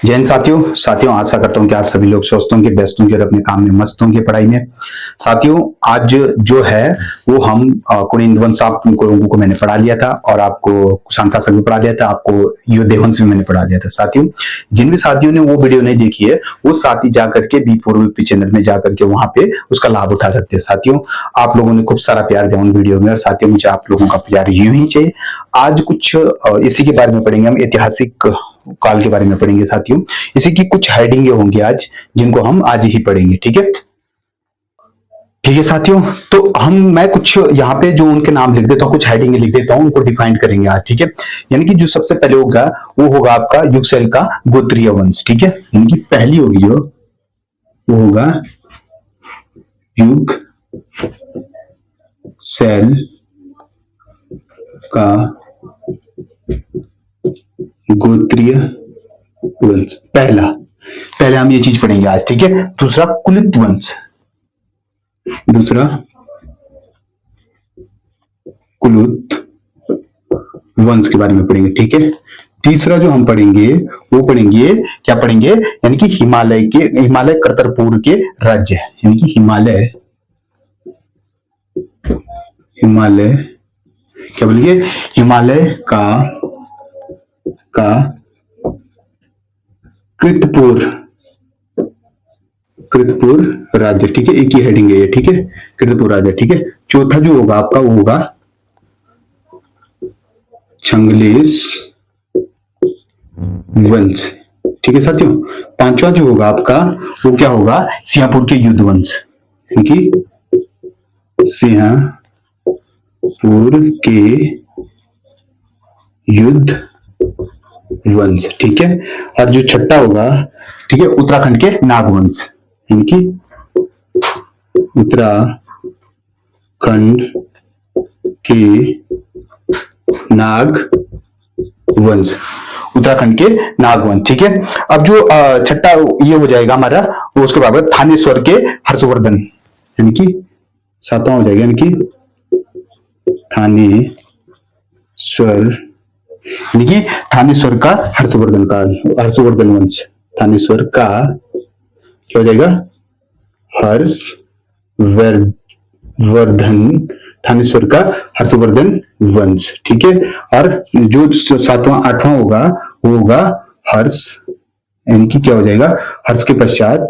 जय हिंद साथियों आशा करता हूं कि आप सभी लोग स्वस्थ होंगे, व्यस्त होंगे और अपने काम में मस्त होंगे, पढ़ाई में। साथियों, आज जो है वो हम कुनिंद वंश आप लोगों को मैंने पढ़ा लिया था और आपको कुषाण शासक भी पढ़ा लिया था, आपको युद्ध वंश भी मैंने पढ़ा लिया था। साथियों, जिन भी साथियों ने वो वीडियो नहीं देखी है वो साथी जाकर के बी4 चैनल में जाकर के वहां पे उसका लाभ उठा सकते हैं। साथियों, आप लोगों ने खूब सारा प्यार दिया उन वीडियो में और साथियों मुझे आप लोगों का प्यार यूं ही चाहिए। आज कुछ इसी के बारे में पढ़ेंगे, हम ऐतिहासिक काल के बारे में पढ़ेंगे। साथियों, इसी की कुछ हेडिंगे होंगी आज, जिनको हम आज ही पढ़ेंगे। ठीक है साथियों, तो मैं कुछ यहाँ पे जो उनके नाम लिख देता हूँ, कुछ हेडिंग लिख देता हूँ, उनको डिफाइन करेंगे आज। ठीक है, यानी कि जो सबसे पहले होगा वो होगा आपका युगसेल का गोत्रीय वंश। ठीक है, यानी कि पहली होगी जो वो होगा युगसेल का गोत्रीय वंश। पहले हम ये चीज पढ़ेंगे आज। ठीक है, दूसरा कुलित वंश, दूसरा कुलित वंश के बारे में पढ़ेंगे। ठीक है, तीसरा जो हम पढ़ेंगे वो पढ़ेंगे, क्या पढ़ेंगे, यानी कि हिमालय करतरपुर के राज्य, यानी कि हिमालय क्या बोलेंगे, हिमालय का कृतपुर राज्य। ठीक है, एक ही हेडिंग है ये। ठीक है, कृतपुर राज्य। ठीक है, चौथा जो होगा आपका वो होगा छंगलेश वंश। ठीक है साथियों, पांचवा जो होगा आपका वो क्या होगा, सिंहपुर के युद्ध वंश, यानी सिंहपुर के युद्ध वंश। ठीक है, और जो छठा होगा, ठीक है, उत्तराखंड के नागवंश, यानी कि उत्तराखंड के नागवंश, उत्तराखंड के नागवंश। ठीक है, अब जो छठा ये हो जाएगा हमारा, वो उसके बाद थानेश्वर के हर्षवर्धन, यानी कि सातवां हो जाएगा, यानी कि थानेश्वर का हर्षवर्धन वंश। थानेश्वर का क्या हो जाएगा, थानेश्वर का हर्षवर्धन वंश। ठीक है, और जो सातवां आठवां होगा वो होगा हर्ष, यानी कि क्या हो जाएगा, हर्ष के पश्चात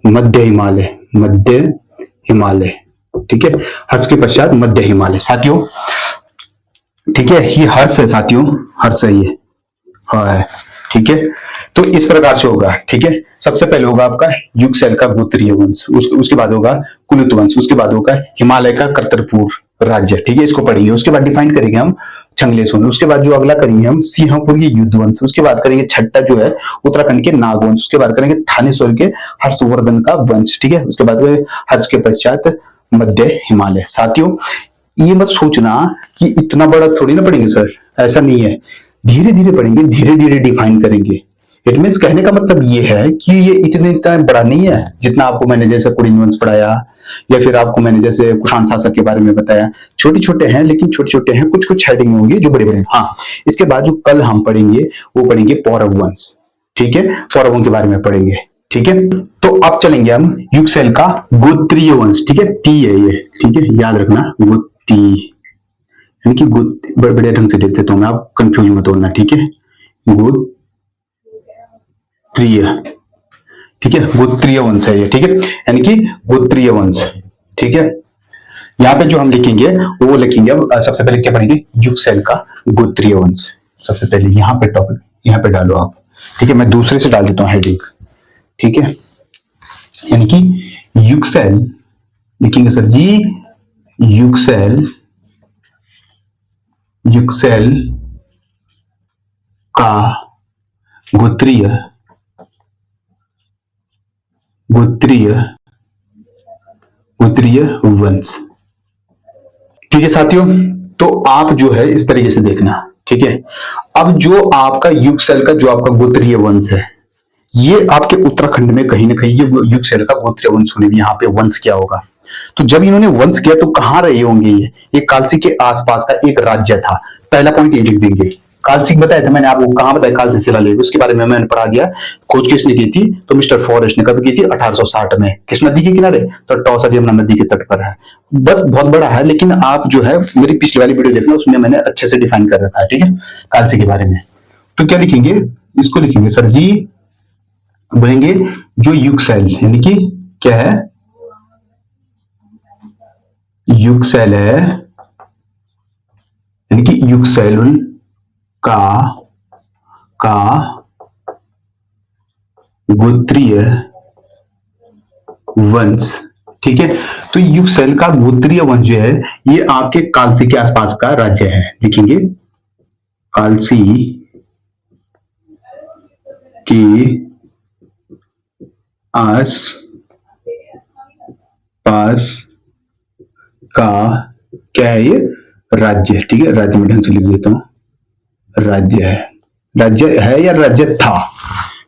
मध्य हिमालय। ठीक है, हर्ष के पश्चात मध्य हिमालय। साथियों, ठीक है, ये हर्ष है साथियों, हर्ष है ये, हाँ। ठीक है, तो इस प्रकार से होगा। ठीक है, सबसे पहले होगा आपका युगसेल का गोत्रीय वंश, उसके बाद होगा कुलित वंश, उसके बाद होगा हिमालय का करतरपुर राज्य। ठीक है, इसको पढ़ेंगे। उसके बाद डिफाइन करेंगे हम छंगलेश वंश, उसके बाद जो अगला करेंगे हम सिंहपुर के युद्ध वंश, उसके बाद करेंगे छठा जो है उत्तराखंड के नागवंश, उसके बाद करेंगे थानेश्वर के हर्षवर्धन का वंश। ठीक है, उसके बाद हर्ष के पश्चात मध्य हिमालय। साथियों, ये मत सोचना कि इतना बड़ा थोड़ी ना पढ़ेंगे सर, ऐसा नहीं है, धीरे धीरे पढ़ेंगे, धीरे धीरे डिफाइन करेंगे। इट मीन्स कहने का मतलब ये है कि ये इतना बड़ा नहीं है जितना आपको मैंने जैसे कुनिंद वंश पढ़ाया या फिर आपको मैंने जैसे कुषाण शासक के बारे में बताया। छोटे छोटे हैं, लेकिन छोटे छोटे हैं, कुछ हेडिंग होंगी जो बड़े बड़े। हाँ, इसके बाद जो कल हम पढ़ेंगे वो पढ़ेंगे पौरव वंश। ठीक है, पौरवों के बारे में पढ़ेंगे। ठीक है, तो अब चलेंगे हम युगसेल का गोत्रीय वंश। ठीक है, ती है ये। ठीक है, याद रखना, गोती, यानी कि बड़े ढंग से देख देता हूं मैं, आप कंफ्यूज मत होना। ठीक है, गोत्रीय। ठीक है, गोत्रीय वंश है ये। ठीक है, यानी कि गोत्रीय वंश। ठीक है, यहाँ पे जो हम लिखेंगे वो लिखेंगे, अब सबसे पहले क्या पढ़ेंगे, युगसेल का गोत्रीय वंश। सबसे पहले यहाँ पे टॉपिक यहाँ पे डालो आप। ठीक है, मैं दूसरे से डाल देता हूँ हेडिंग। ठीक है, यानी कि युगसेल लिखेंगे सर जी, युगसेल का गोत्रीय वंश। ठीक है साथियों, तो आप जो है इस तरीके से देखना। ठीक है, अब जो आपका युगसेल का जो आपका गोत्रीय वंश है, ये आपके उत्तराखंड में कहीं ना कहीं ये युगसेल का गोत्रीय वंश होने भी, यहाँ पे वंश क्या होगा, तो जब इन्होंने वंश किया तो कहां रहे होंगे? ये कालसी के आसपास का एक राज्य था। पहला पॉइंट ये लिख देंगे। कालसी बताया था मैंने आपको, कहां बताया कालसी शिलालेख, उसके बारे में मैंने पढ़ा दिया। खोज किसने की थी? तो मिस्टर फॉरेस्ट ने। कब की थी? 1860 में। किस नदी के किनारे? तो टॉस और यमुना नदी के तट पर है। बस बहुत बड़ा है, लेकिन आप जो है मेरी पिछली वाली वीडियो देखना, उसमें मैंने अच्छे से डिफाइन कर रखा है, ठीक है, कालसी के बारे में। तो क्या लिखेंगे? इसको लिखेंगे सर जी, बोलेंगे जो युगसैल, यानी कि क्या है? युगसैल है, यानी कि युगसैल का गोत्रीय वंश, ठीक है। तो युगसैल का गोत्रीय वंश जो है ये आपके कालसी के आसपास का राज्य है। लिखेंगे कालसी के आस पास का क्या है? ये राज्य, ठीक है। राज्य में ढंग से लिख देता हूं, राज्य है या राज्य था,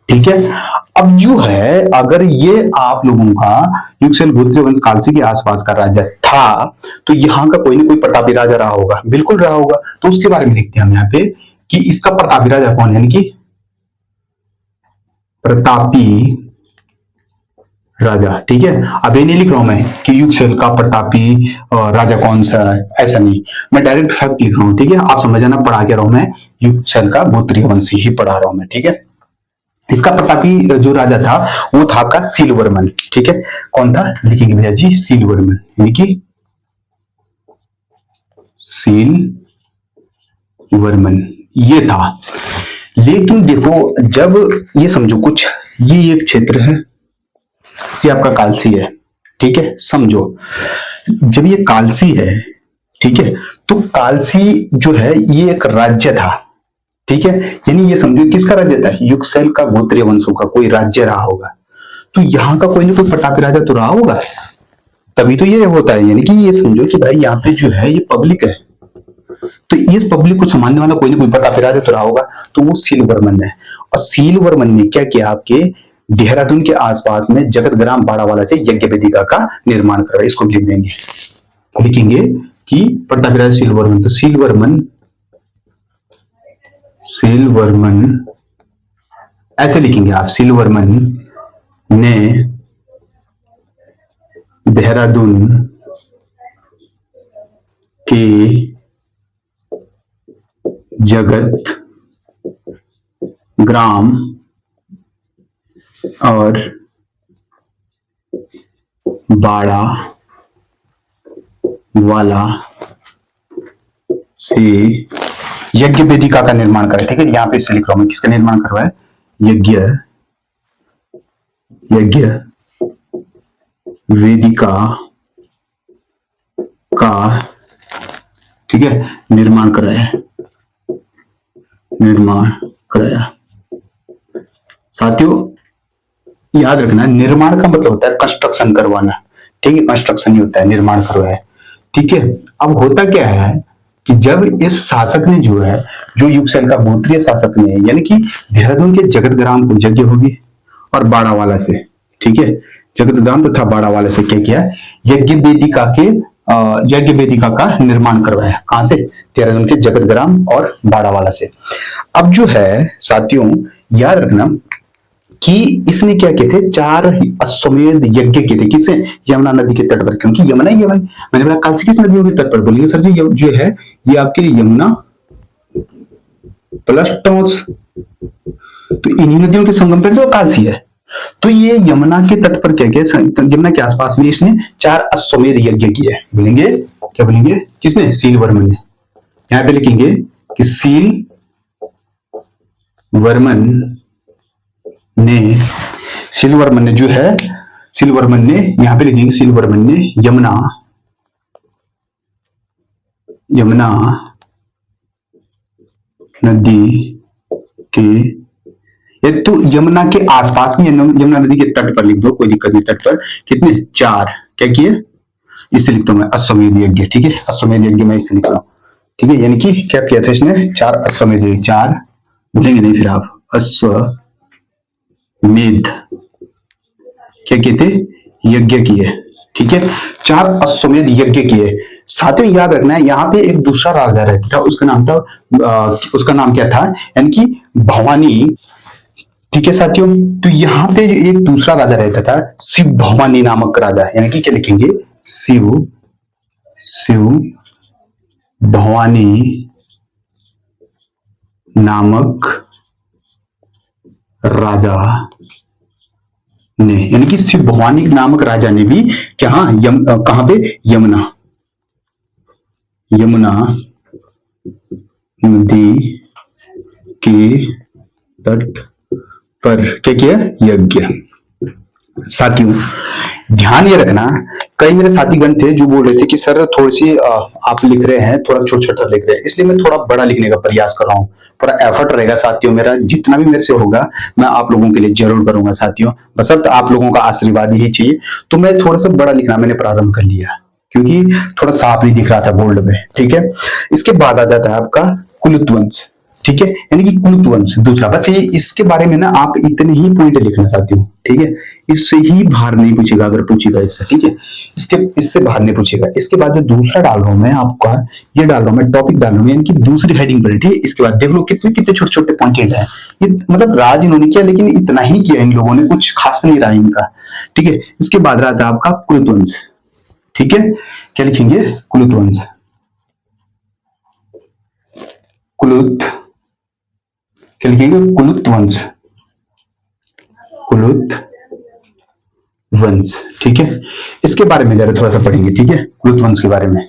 ठीक है। अब जो है, अगर ये आप लोगों का युगसैल गोत्रीय वंश कालसी के आसपास का राज्य था, तो यहां का कोई ना कोई प्रतापी राजा रहा होगा, बिल्कुल रहा होगा। तो उसके बारे में लिखते हैं हम यहाँ पे कि इसका प्रतापी राजा कौन है, यानी कि प्रतापी राजा, ठीक है। अब ये नहीं लिख रहा हूं मैं कि युगसैल का प्रतापी राजा कौन सा है, ऐसा नहीं, मैं डायरेक्ट फैक्ट लिख रहा हूं, ठीक है। आप समझ जाना, पढ़ा के रहा हूं मैं, युगसैल का गोत्रीय वंश ही पढ़ा रहा हूं मैं, ठीक है। इसका प्रतापी जो राजा था वो था आपका सीलवर्मन, ठीक है। कौन था? लिखेंगे भैया जी, सीलवर्मन, यानी कि सीलवर्मन ये था। लेकिन देखो, जब ये समझो कुछ, ये एक क्षेत्र है, ये आपका कालसी है, ठीक है, समझो। जब ये कालसी है, ठीक है, तो कालसी जो है ये एक राज्य था, ठीक है। यानी ये समझो किसका राज्य था? युगसैल का गोत्रीय वंशों का कोई राज्य रहा होगा। तो यहाँ का कोई ना कोई प्रतापी राजा तो रहा होगा, तभी तो ये होता है। यानी कि ये समझो कि भाई यहाँ पे जो है ये पब्लिक है, तो इस पब्लिक को संभालने वाला कोई ना कोई प्रतापी राजा तो रहा होगा, तो वो सीलवर्मन है। और सीलवर्मन ने क्या किया? आपके देहरादून के आसपास में जगत ग्राम बाड़ावाला से यज्ञ वेदिका का निर्माण करवाया। इसको लिख देंगे, लिखेंगे कि प्रतापी राजा सीलवर्मन। तो सीलवर्मन ऐसे लिखेंगे आप, सीलवर्मन ने देहरादून के जगत ग्राम और बाड़ा वाला से यज्ञ वेदिका का निर्माण करें, ठीक है। यहां पे इसे लिख रहा हूं मैं, किसका निर्माण करवाया? यज्ञ वेदिका का, ठीक है, निर्माण कराया। साथियों याद रखना, निर्माण का मतलब होता है कंस्ट्रक्शन करवाना, ठीक है। कंस्ट्रक्शन ही होता है, निर्माण करवाया, ठीक है। अब होता क्या है कि जब इस शासक ने जो है, जो युगसैल का गोत्रीय शासक ने, यानी कि देहरादून के जगत ग्राम को यज्ञ होगी और बाड़ावाला से, ठीक है, जगत ग्राम तथा बाड़ावाला से क्या किया? यज्ञ वेदिका का निर्माण करवाया। कहां से? देहरादून के जगत ग्राम और बाड़ावाला से। अब जो है साथियों, याद रखना कि इसने क्या किए थे? 4 अश्वमेध यज्ञ किए थे। किसे? यमुना नदी के तट पर, क्योंकि यमुना ही है भाई। मैंने बोला कालसी किस नदियों के तट पर? बोलिए सर जी, जो है ये आपके यमुना प्लस टॉस, तो इन्हीं नदियों के संगम पर तो कालसी है। तो ये यमुना के तट पर क्या किया? यमुना के आसपास में इसने 4 अश्वमेध यज्ञ किए। बोलेंगे क्या? बोलेंगे किसने? सीलवर्मन ने। यहां पे लिखेंगे कि सीलवर्मन ने जो है, सीलवर्मन ने, यहां पे लिखेंगे सीलवर्मन ने यमुना नदी के, तो यमुना के आसपास में, यमुना नदी के तट पर लिख दो, कोई दिक्कत नहीं। तट पर कितने? 4 क्या किए? इससे लिखता हूं मैं अश्वमेध यज्ञ, ठीक है। अश्वमेध यज्ञ मैं इससे लिख रहा हूं, ठीक है। यानी कि क्या किया था इसने? 4 अश्वमेध यज्ञ, 4 भूलेंगे नहीं फिर आप, अश्वमेध क्या किए थे? यज्ञ किए, ठीक है, 4 अश्वमेध यज्ञ किए। साथियों याद रखना है, यहाँ पे एक दूसरा राजा रहता था, उसका नाम था उसका नाम क्या था, यानी कि भवानी। ठीक है साथियों, तो यहाँ पे एक दूसरा राजा रहता था, शिव भवानी नामक राजा, यानी कि क्या लिखेंगे, शिव शिव भवानी नामक राजा ने, यानी कि शिव भवानी नामक राजा ने भी क्या, कहां पे, यमुना नदी के तट पर क्या किया, यज्ञ। साथियों ध्यान ये रखना, कई मेरे साथीगण थे जो बोल रहे थे कि सर थोड़ी सी आप लिख रहे हैं, थोड़ा छोटा छोटा लिख रहे हैं, इसलिए मैं थोड़ा बड़ा लिखने का प्रयास कर रहा हूँ। पूरा एफर्ट रहेगा साथियों, मेरा जितना भी मेरे से होगा मैं आप लोगों के लिए जरूर करूंगा साथियों, बशर्ते आप लोगों का आशीर्वाद ही चाहिए। तो मैं थोड़ा सा बड़ा लिखना मैंने प्रारंभ कर लिया, क्योंकि थोड़ा साफ नहीं दिख रहा था बोल्ड में। ठीक है, इसके बाद आ जाता है आपका कुलत्वंश। ठीक है, यानी कि कुलत्वंश दूसरा। बस ये इसके बारे में ना आप इतने ही पॉइंट लिखना चाहती हूँ। ठीक है, इससे ही बाहर नहीं पूछेगा, अगर पूछेगा इससे। ठीक है, इससे बाहर नहीं पूछेगा। इसके बाद जो दूसरा डाल रहा हूं मैं आपका, ये डाल रहा हूं मैं टॉपिक डाल रहा हूं, यानी कि दूसरी हेडिंग पर। ठीक है, इसके बाद देख लो कितने कितने छोटे छोटे पॉइंट है। ये मतलब राज इन्होंने किया, लेकिन इतना ही किया इन लोगों ने, कुछ खास नहीं रहा इनका। ठीक है, इसके बाद रहा था आपका कुलत्वंश। ठीक है, क्या लिखेंगे, कुलत्वंश, क्या लिखेंगे, कुलुत्वंश, कुलुत्वंश। ठीक है, इसके बारे में जरा थोड़ा सा पढ़ेंगे। ठीक है, कुलुत्वंश के बारे में,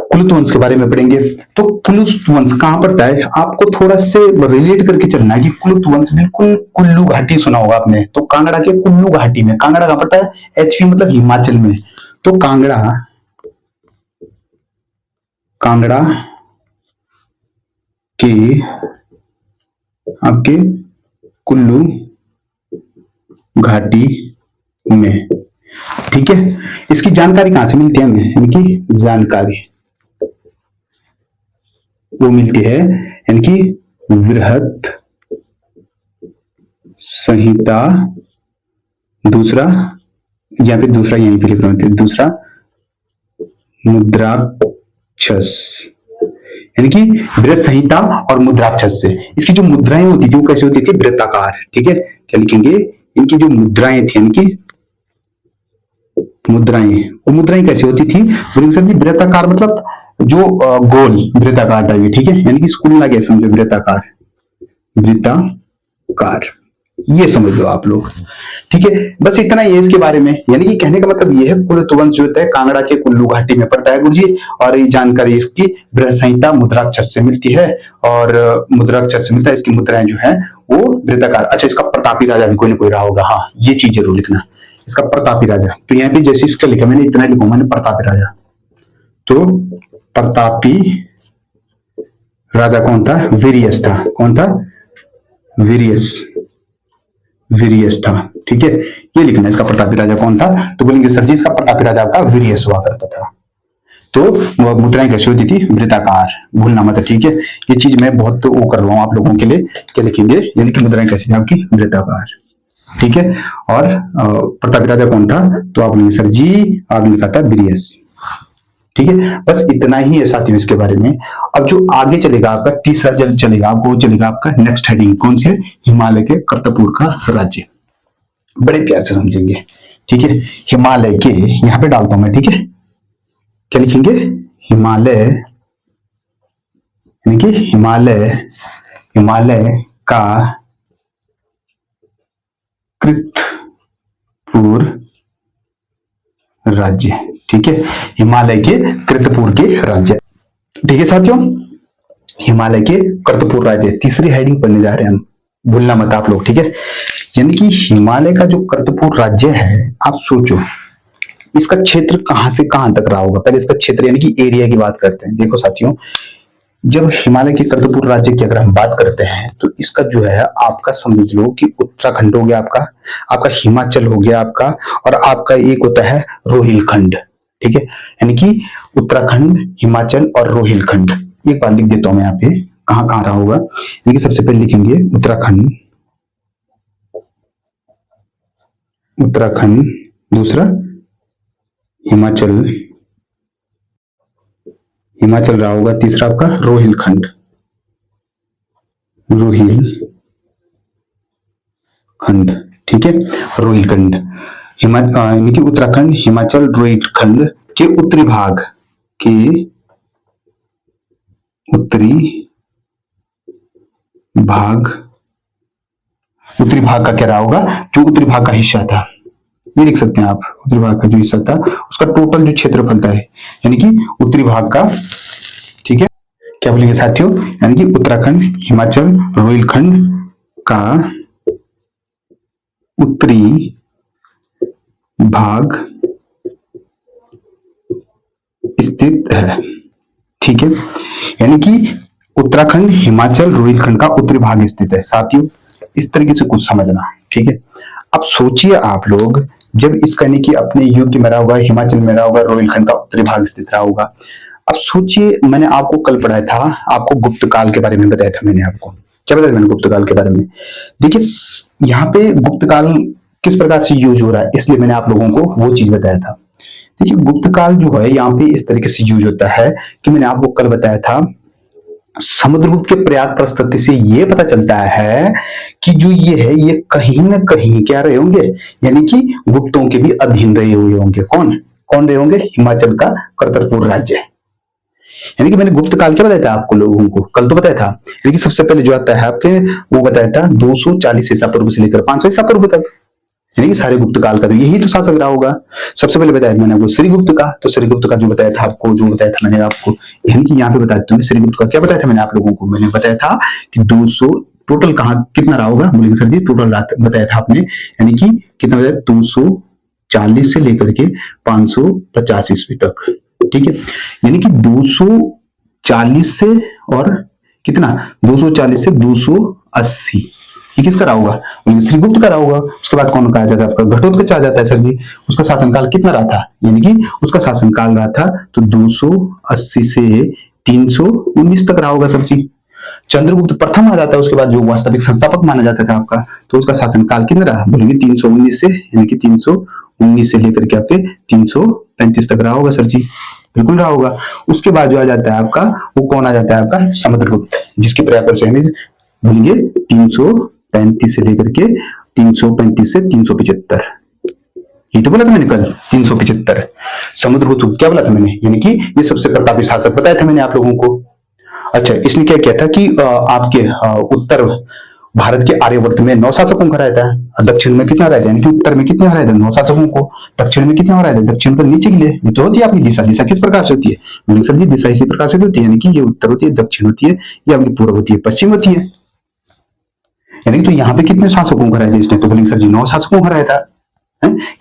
कुलुत्वंश के बारे में पढ़ेंगे। तो कुलुत्वंश कहां पड़ता है, आपको थोड़ा से रिलेट करके चलना है कि कुलुत्वंश बिल्कुल कुल्लू घाटी सुना होगा आपने, तो कांगड़ा के कुल्लू घाटी में, कांगड़ा कहां पड़ता है, एचपी मतलब हिमाचल में। तो कांगड़ा के आपके कुल्लू घाटी में। ठीक है, इसकी जानकारी कहां से मिलती है हमें, यानी कि जानकारी वो मिलती है, यानी कि बृहत संहिता, दूसरा, या फिर दूसरा यहीं पे लिख रहा हूं, दूसरा मुद्राक्षस, यानी कि बृहत संहिता और मुद्राक्षस से। इसकी जो मुद्राएं होती थी वो कैसे होती थी, वृत्ताकार। ठीक है, क्या लिखेंगे, इनकी जो मुद्राएं थी, यानी कि मुद्राएं, वो मुद्राएं कैसी होती थी, सर जी वृत्ताकार मतलब जो गोल वृत्ताकार टाइप। ठीक है, यानी कि स्कूल ना क्या समझो, वृत्ताकार, वृत्ताकार ये समझ लो आप लोग। ठीक है, बस इतना ही है इसके बारे में। यानी कि कहने का मतलब ये है, कुलत्वंश जो होता है कांगड़ा के कुल्लू घाटी में पड़ता है गुरुजी, और ये जानकारी इसकी बृहत संहिता मुद्राक्षर से मिलती है, और मुद्राक्षर से मिलता है, इसकी मुद्राएं जो है वो वृत्ताकार। अच्छा, इसका प्रतापी राजा भी कोई ना कोई रहा होगा, हाँ ये चीज जरूर लिखना, इसका प्रतापी राजा। तो यहाँ पे जैसे इसका लिखा मैंने, इतना लिखूं मैंने, प्रतापी राजा। तो प्रतापी राजा कौन था, वीरियस था। कौन था, वीरियस था। ठीक है, ये लिखना, इसका प्रतापी राजा कौन था, तो बोलेंगे सर जी इसका प्रतापी राजा का वीरियस हुआ करता था। तो मुद्राएं कैसी होती थी, वृत्ताकार, भूलना मत। ठीक है, ये चीज मैं बहुत वो कर रहा हूं आप लोगों के लिए, क्या लिखेंगे, यानी कि मुद्राएं कैसी थी आपकी, वृत्ताकार। ठीक है, और प्रतापी राजा कौन था, तो आप बोलेंगे सर जी आगे लिखा था वीरियस। ठीक है, बस इतना ही है साथियों इसके बारे में। अब जो आगे चलेगा आपका तीसरा जब चलेगा, वो चलेगा आपका नेक्स्ट हेडिंग, कौन सी है, हिमालय के करतपुर का राज्य। बड़े प्यार से समझेंगे। ठीक है, हिमालय के, यहां पे डालता हूं मैं। ठीक है, क्या लिखेंगे, हिमालय, यानी कि हिमालय का कृतपुर राज्य। ठीक है, हिमालय के कृतपुर के राज्य। ठीक है साथियों, हिमालय के कृतपुर राज्य तीसरी हेडिंग पढ़ने जा रहे हैं हम, भूलना मत आप लोग। ठीक है, यानी कि हिमालय का जो कृतपुर राज्य है, आप सोचो इसका क्षेत्र कहां से कहां तक रहा होगा। पहले इसका क्षेत्र यानी कि एरिया की बात करते हैं। देखो साथियों, जब हिमालय के कृतपुर राज्य की अगर हम बात करते हैं, तो इसका जो है आपका समझ लो कि उत्तराखंड हो गया आपका, आपका हिमाचल हो गया आपका, और आपका एक होता है रोहिलखंड। ठीक है, यानी कि उत्तराखंड, हिमाचल और रोहिलखंड। एक बार लिख देता हूं मैं यहाँ पे कहां कहां रहा होगा। देखिए सबसे पहले लिखेंगे उत्तराखंड, दूसरा हिमाचल, हिमाचल रहा होगा। तीसरा आपका रोहिलखंड, रोहिलखंड, ठीक है। रोहिलखंड यानी कि उत्तराखंड, हिमाचल, रोहिलखंड के उत्तरी भाग के उत्तरी भाग, उत्तरी भाग का क्या रहा होगा, जो उत्तरी भाग का हिस्सा था, ये लिख सकते हैं आप। उत्तरी भाग का जो हिस्सा था उसका टोटल जो क्षेत्रफल था, यानी कि उत्तरी भाग का, ठीक है। क्या बोलेंगे साथियों, यानी कि उत्तराखंड, हिमाचल, रोहिलखंड का उत्तरी भाग स्थित है, ठीक है। यानी कि उत्तराखंड, हिमाचल, रोहिलखंड का उत्तरी भाग स्थित है साथियों। इस तरीके से कुछ समझना, ठीक है। अब सोचिए आप लोग, जब इसका यानी कि अपने यूपी में रहा होगा, हिमाचल में रहा होगा, रोहिलखंड का उत्तरी भाग स्थित रहा होगा। अब सोचिए, मैंने आपको कल पढ़ाया था, आपको गुप्त काल के बारे में बताया था मैंने आपको। क्या बताया मैंने गुप्त काल के बारे में? देखिए यहाँ पे गुप्त काल किस प्रकार से यूज हो रहा है, इसलिए मैंने आप लोगों को वो चीज बताया था। देखिए गुप्त काल जो है यहाँ पे इस तरीके से यूज होता है कि मैंने आपको कल बताया था, समुद्रगुप्त के प्रयाग प्रस्तुति से ये पता चलता है कि जो ये है ये कहीं ना कहीं क्या रहे होंगे, यानी कि गुप्तों के भी अधीन रहे हुए होंगे। कौन कौन रहे होंगे? हिमाचल का करतरपुर राज्य। यानी कि मैंने गुप्त काल क्या बताया था आपको लोगों को, कल तो बताया था। यानी कि सबसे पहले जो आता है आपके, वो बताया था 240 ईसा पूर्व से लेकर 500 ईसा पूर्व तक, यानी कि सारे गुप्त काल का तो यही तो शासक रहा होगा। सबसे पहले बताया मैंने आपको श्रीगुप्त का, तो श्रीगुप्त का जो बताया था आपको, जो बताया था मैंने आपको, यानी कि यहाँ पे बताया था श्रीगुप्त का क्या बताया था मैंने आप लोगों को, मैंने बताया था कि 200 टोटल कहाँ कितना रहा होगा, बोलेंगे सर जी टोटल बताया था आपने, यानी कि कितना बताया, 240 से लेकर के 550 ईस्वी तक, ठीक है। यानी कि 240 से और कितना, 240 से 280, ये किसका रहा होगा? श्रीगुप्त का रहा होगा। उसके बाद कौन कहा जाता है आपका? घटोत्कच आ जाता है सर जी। उसका शासनकाल कितना रहा था? यानी कि उसका शासनकाल रहा था तो 280 से 319 तक रहा होगा सर जी। चंद्रगुप्त प्रथम आ जाता है उसके बाद, जो वास्तविक संस्थापक माना जाता था आपका, तो उसका शासनकाल कितना रहा? बोलेंगे 319 से, यानी कि 319 से लेकर के आपके 335 तक रहा होगा सर जी, बिल्कुल रहा होगा। उसके बाद जो आ जाता है आपका, वो कौन आ जाता है आपका? समुद्रगुप्त, जिसके प्रयाग से बोलेंगे 335 से लेकर के 335 से 375, ये तो बोला था मैंने कल 375। समुद्रगुप्त क्या बोला था मैंने, यानी कि ये सबसे प्रतापी शासक बताया था मैंने आप लोगों को। अच्छा, इसने क्या किया था कि आपके उत्तर भारत के आर्यवर्त में 9 शासकों को हराया था, दक्षिण में कितना हराया था, यानी कि उत्तर में कितने हराया था? 9 शासकों को। दक्षिण में कितना हराया था? दक्षिण तो नीचे के लिए, ये तो होती है आपकी दिशा। दिशा किस प्रकार से होती है? मैंने सर जी दिशा इसी प्रकार से होती है, यानी कि ये उत्तर होती है, दक्षिण होती है, ये आपकी पूर्व होती है, पश्चिम होती है। यानी तो यहाँ पे कितने शासकों को हराया था इसने? तो बोलेंगे सर जी 9 शासकों को हराया था।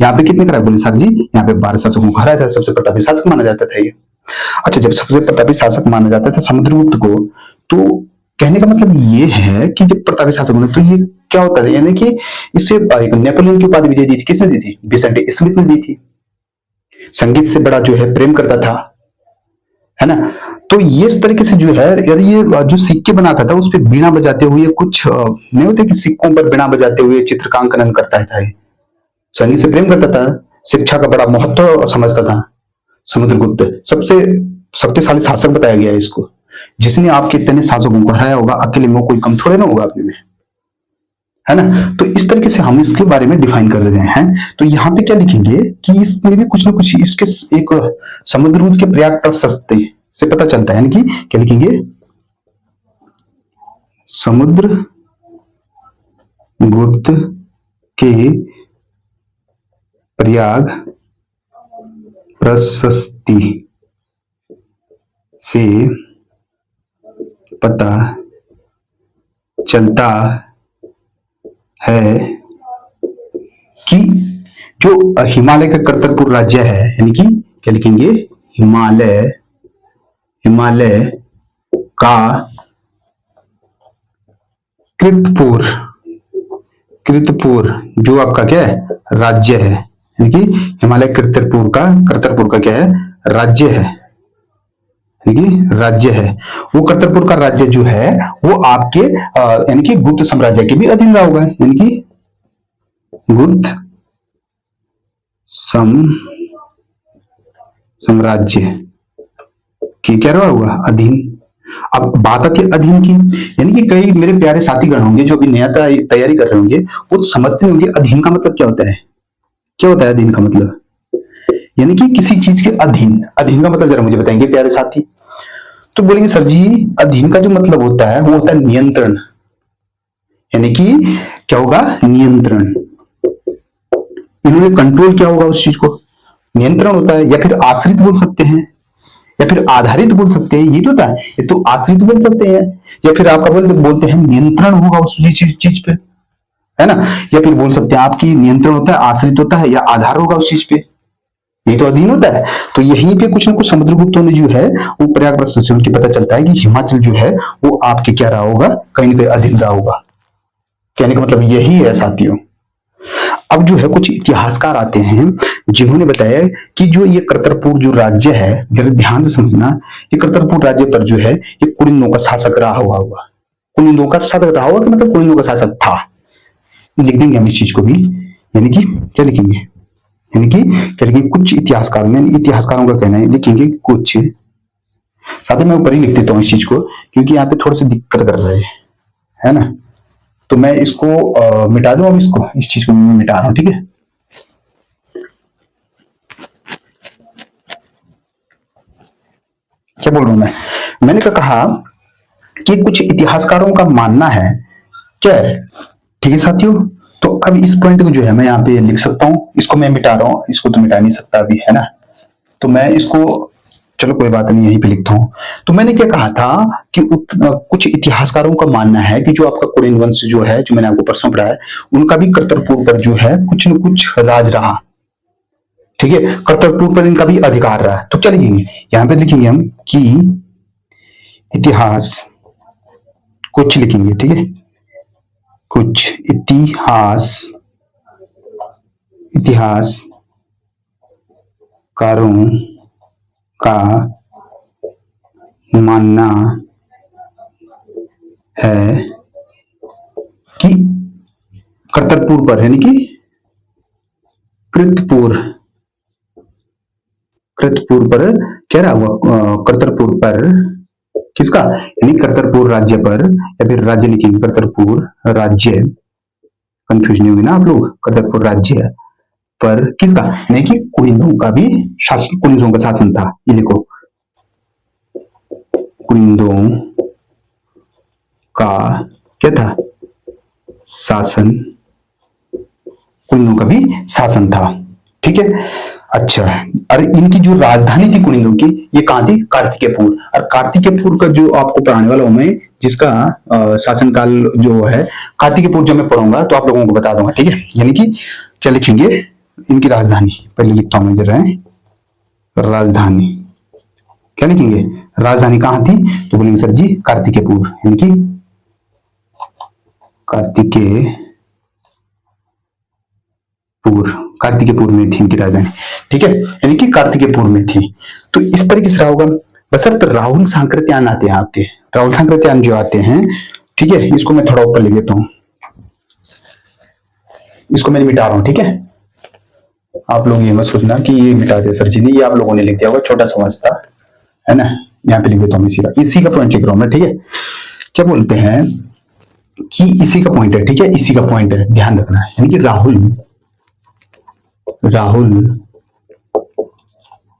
यहाँ पे कितने कराया? बोले सर जी यहाँ पे 12 शासकों को हराया था। सबसे प्रतापी शासक माना जाता था ये। अच्छा, जब सबसे प्रतापी शासक माना जाता था समुद्रगुप्त को, तो कहने का मतलब ये है कि जब प्रतापी शासक बने तो ये क्या होता है, यानी कि इससे एक नेपोलियन की उपाधि भी दे दी थी। किसने दी थी? विसेंटे स्मिथ ने दी थी। संगीत से बड़ा जो है प्रेम करता था, है ना। तो ये इस तरीके से जो है, यार ये जो सिक्के बनाता था उस पर बीणा बजाते हुए, कुछ नहीं होते कि सिक्कों पर बीणा बजाते हुए चित्रकांकन करता था। ये संगीत से प्रेम करता था, शिक्षा का बड़ा महत्व समझता था। समुद्रगुप्त सबसे शक्तिशाली शासक बताया गया है इसको, जिसने आपके इतने शासकों को हराया होगा। अकेले में कोई कम थोड़े ना होगा अपने में, है ना। तो इस तरीके से हम इसके बारे में डिफाइन कर रहे हैं। तो यहाँ पे क्या लिखेंगे कि इसमें भी कुछ ना कुछ इसके एक समुद्रगुप्त के प्रयाग प्रशस्ति से पता चलता है, यानी कि क्या लिखेंगे? समुद्रगुप्त के प्रयाग प्रशस्ति से पता चलता है कि जो हिमालय का करतरपुर राज्य है, यानी कि क्या लिखेंगे? हिमालय का कृतपुर जो आपका क्या है? राज्य है, यानी कि हिमालय करतरपुर का क्या है? राज्य है, यानी राज्य है। वो करतरपुर का राज्य जो है वो आपके यानी कि गुप्त साम्राज्य के भी अधीन रहा होगा, यानी कि गुप्त साम्राज्य के क्या रहा होगा, अधीन। अब बात आती है अधीन की, यानी कि कई मेरे प्यारे साथीगण होंगे जो अभी नया तैयारी कर रहे होंगे, वो समझते होंगे अधीन का मतलब क्या होता है। क्या होता है अधीन का मतलब, यानी कि किसी चीज के अधीन। अधीन का मतलब जरा मुझे बताएंगे प्यारे साथी। तो बोलेंगे सर जी, अधीन का जो मतलब होता है वो होता है नियंत्रण, यानी कि क्या होगा, नियंत्रण। इन्होंने कंट्रोल क्या होगा उस चीज को, नियंत्रण होता है, या फिर आश्रित बोल सकते हैं, या फिर आधारित बोल सकते हैं, ये तो होता है। ये तो आश्रित बोल सकते हैं, या फिर आपका बोलते हैं नियंत्रण होगा उस चीज पे, है ना। या फिर बोल सकते हैं आपकी नियंत्रण होता है, आश्रित होता है, या आधार होगा उस चीज पे, ये तो अधीन होता है। तो यहीं पे कुछ ना कुछ समुद्रगुप्तों ने जो है वो प्रयागराज से उनकी पता चलता है कि हिमाचल जो है वो आपके क्या रहा होगा, कहीं ना कहीं अधीन रहा होगा। कहने का मतलब यही है साथियों। अब जो है कुछ इतिहासकार आते हैं जिन्होंने बताया कि जो ये करतरपुर जो राज्य है, जरा ध्यान से समझना, ये करतरपुर राज्य पर जो है ये कुलिंदों का शासक रहा हुआ होगा। कुलिंदों का शासक रहा होगा, मतलब कुलिंदों का शासक था। लिख देंगे हम इस चीज को भी, यानी कि क्या लिखेंगे, यानी कि क्या लिखेंगे, कुछ इतिहासकारों ने, इतिहासकारों का कहना है, लिखेंगे कुछ। साथ ही मैं ऊपर ही लिख देता हूँ इस चीज को, क्योंकि यहाँ पे थोड़ी सी दिक्कत कर रहे हैं, है ना। तो मैं इसको मिटा दूं, अब इसको, इस चीज को मैं मिटा रहा हूं, ठीक है। क्या बोल रहा हूं मैं, मैंने क्या कहा कि कुछ इतिहासकारों का मानना है, क्या है, ठीक है साथियों। तो अब इस पॉइंट को जो है मैं यहाँ पे लिख सकता हूँ, इसको मैं मिटा रहा हूँ, इसको तो मिटा नहीं सकता अभी, है ना। तो मैं इसको, चलो कोई बात नहीं, यहीं पे लिखता हूं। तो मैंने क्या कहा था कि कुछ इतिहासकारों का मानना है कि जो आपका कुलीन वंश जो है, जो मैंने आपको परसों पढ़ाया है, उनका भी करतरपुर पर जो है कुछ न कुछ राज रहा, ठीक है। करतरपुर पर इनका भी अधिकार रहा। तो क्या लिखेंगे, यहां पे लिखेंगे हम कि इतिहास, कुछ लिखेंगे, ठीक है, कुछ इतिहास, इतिहासकारों का मानना है कि करतरपुर पर, यानी कि कृतपुर, कृतपुर पर क्या रहा हुआ, करतरपुर पर किसका, यानी करतरपुर राज्य पर, या फिर राज्य लिखेंगे करतरपुर राज्य, कंफ्यूज नहीं होंगे ना आप लोग, करतरपुर राज्य पर किसका, यानी कि कुलिंदों का भी शासन, कुलिंदों का शासन था, ये लिखो, कुलिंदों का क्या था, शासन, कुलिंदों का भी शासन था, ठीक है। अच्छा, और इनकी जो राजधानी थी कुलिंदों की, ये कहां थी, कार्तिकेयपुर। और कार्तिकेयपुर का जो आपको पढ़ाने वाला हूं मैं, जिसका शासनकाल जो है कार्तिकेयपुर, जो मैं पढ़ूंगा तो आप लोगों को बता दूंगा, ठीक है। यानी कि क्या लिखेंगे, इनकी राजधानी पहले लिखता हूं मैं जरा, राजधानी क्या लिखेंगे, राजधानी कहां थी, तो बोलेंगे सर जी कार्तिकेयपुर, यानी कि कार्तिकेयपुर में थी इनकी राजधानी, ठीक है, यानी कि कार्तिकेयपुर में थी। तो इस तरीके से रहा होगा। बसंत राहुल सांकृत्यान आते हैं आपके, राहुल सांकृत्यान जो आते हैं, ठीक है, इसको मैं थोड़ा ऊपर लिख देता हूं, इसको मैं मिटा रहा हूं, ठीक है। आप लोग ये मत सोचना कि ये मिटा दिया सर जी ने, ये आप लोगों ने लिख दिया होगा, छोटा समझ था, है ना। यहाँ पे लिख देता हूँ, इसी का पॉइंट लिख रहा हूं मैं, ठीक है। क्या बोलते हैं कि इसी का पॉइंट है, ठीक है, इसी का पॉइंट है, ध्यान रखना है, यानी कि राहुल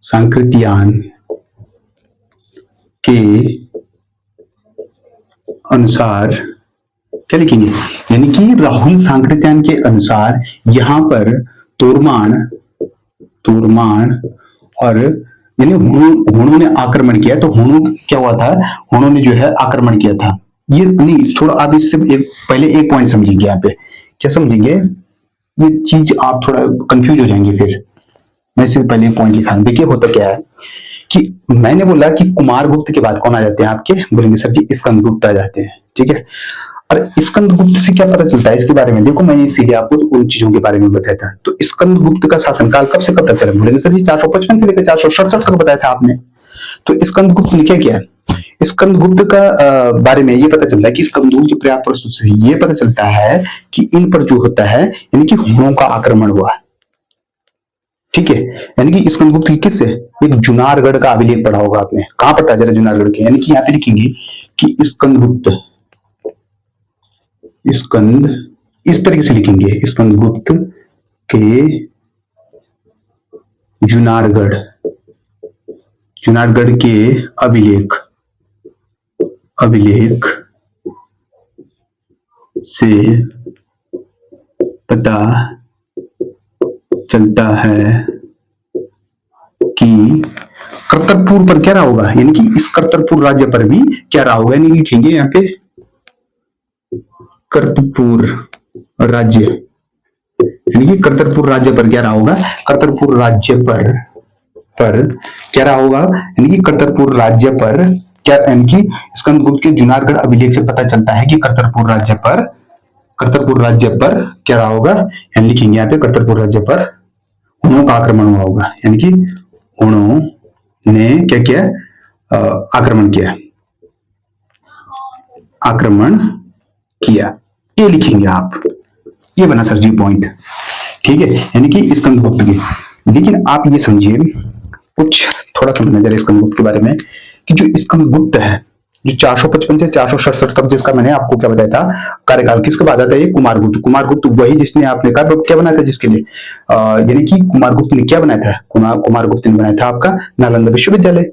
सांकृत्यान के अनुसार क्या लिखेंगे, यानी कि राहुल सांकृत्यान के अनुसार यहां पर तोरमान और यानी हुणों ने आक्रमण किया। तो हुणों क्या हुआ था, हुणों ने जो है आक्रमण किया था। ये नहीं, थोड़ा आप इससे पहले एक पॉइंट समझेंगे, यहाँ पे क्या समझेंगे, ये चीज आप थोड़ा कंफ्यूज हो जाएंगे। फिर मैं इससे पहले पॉइंट लिखा, देखिए होता क्या है कि मैंने बोला कि कुमारगुप्त के बाद कौन आ जाते हैं आपके, बोलेंगे सर जी स्कंदगुप्त आ जाते हैं, ठीक है। और स्कंदगुप्त से क्या पता चलता है इसके बारे में, देखो मैंने इसीलिए आपको उन चीजों के बारे में बताया था। तो स्कंदगुप्त का शासनकाल कब से कब तक चला, बोलेंगे सर जी 455 से लेकर 467 तक बताया था आपने। तो स्कंदगुप्त ने क्या किया, स्कंदगुप्त का बारे में ये पता चलता है कि स्कंदगुप्त के प्रयाग प्रस्तुत से ये पता चलता है कि इन पर जो होता है, यानी कि हुणों का आक्रमण हुआ, ठीक है, यानी कि स्कंदगुप्त की किससे, एक जुनारगढ़ का अभिलेख पढ़ा होगा आपने, कहां पढ़ता है जरा जुनारगढ़ के, यानी कि यहाँ पे लिखेंगे कि स्कंदगुप्त, स्कंद इस तरीके से लिखेंगे, स्कंदगुप्त के जुनारगढ़, जुनारगढ़ के अभिलेख, अभिलेख से पता चलता है कि करतरपुर पर क्या रहा होगा, यानी कि इस करतरपुर राज्य पर भी क्या रहा होगा, यानी लिखेंगे यहाँ पे करतरपुर राज्य, यानी कि करतरपुर राज्य पर क्या रहा होगा, करतरपुर राज्य पर क्या रहा होगा, यानी कि करतरपुर राज्य पर क्या, यानी कि स्कंदगुप्त के जुनारगढ़ अभिलेख से पता चलता है कि करतरपुर राज्य पर क्या रहा होगा, यानी लिखेंगे यहाँ पे करतरपुर राज्य पर हुणों का आक्रमण हुआ होगा, यानी कि हुणों ने क्या किया, आक्रमण किया, ये लिखेंगे आप, ये बना सर जी पॉइंट, ठीक है, यानी कि स्कंदगुप्त की। लेकिन आप ये समझिए, कुछ थोड़ा समझना जरा स्कंदगुप्त के बारे में, कि जो स्कंदगुप्त है, जो 455 से 467 तक जिसका मैंने आपको क्या बताया था कार्यकाल, किसके बाद आता है ये, कुमारगुप्त। कुमारगुप्त वही जिसने आपने कहा क्या बनाया था जिसके लिए, यानी कि कुमारगुप्त ने क्या बनाया था, कुमारगुप्त ने बनाया था आपका नालंदा विश्वविद्यालय,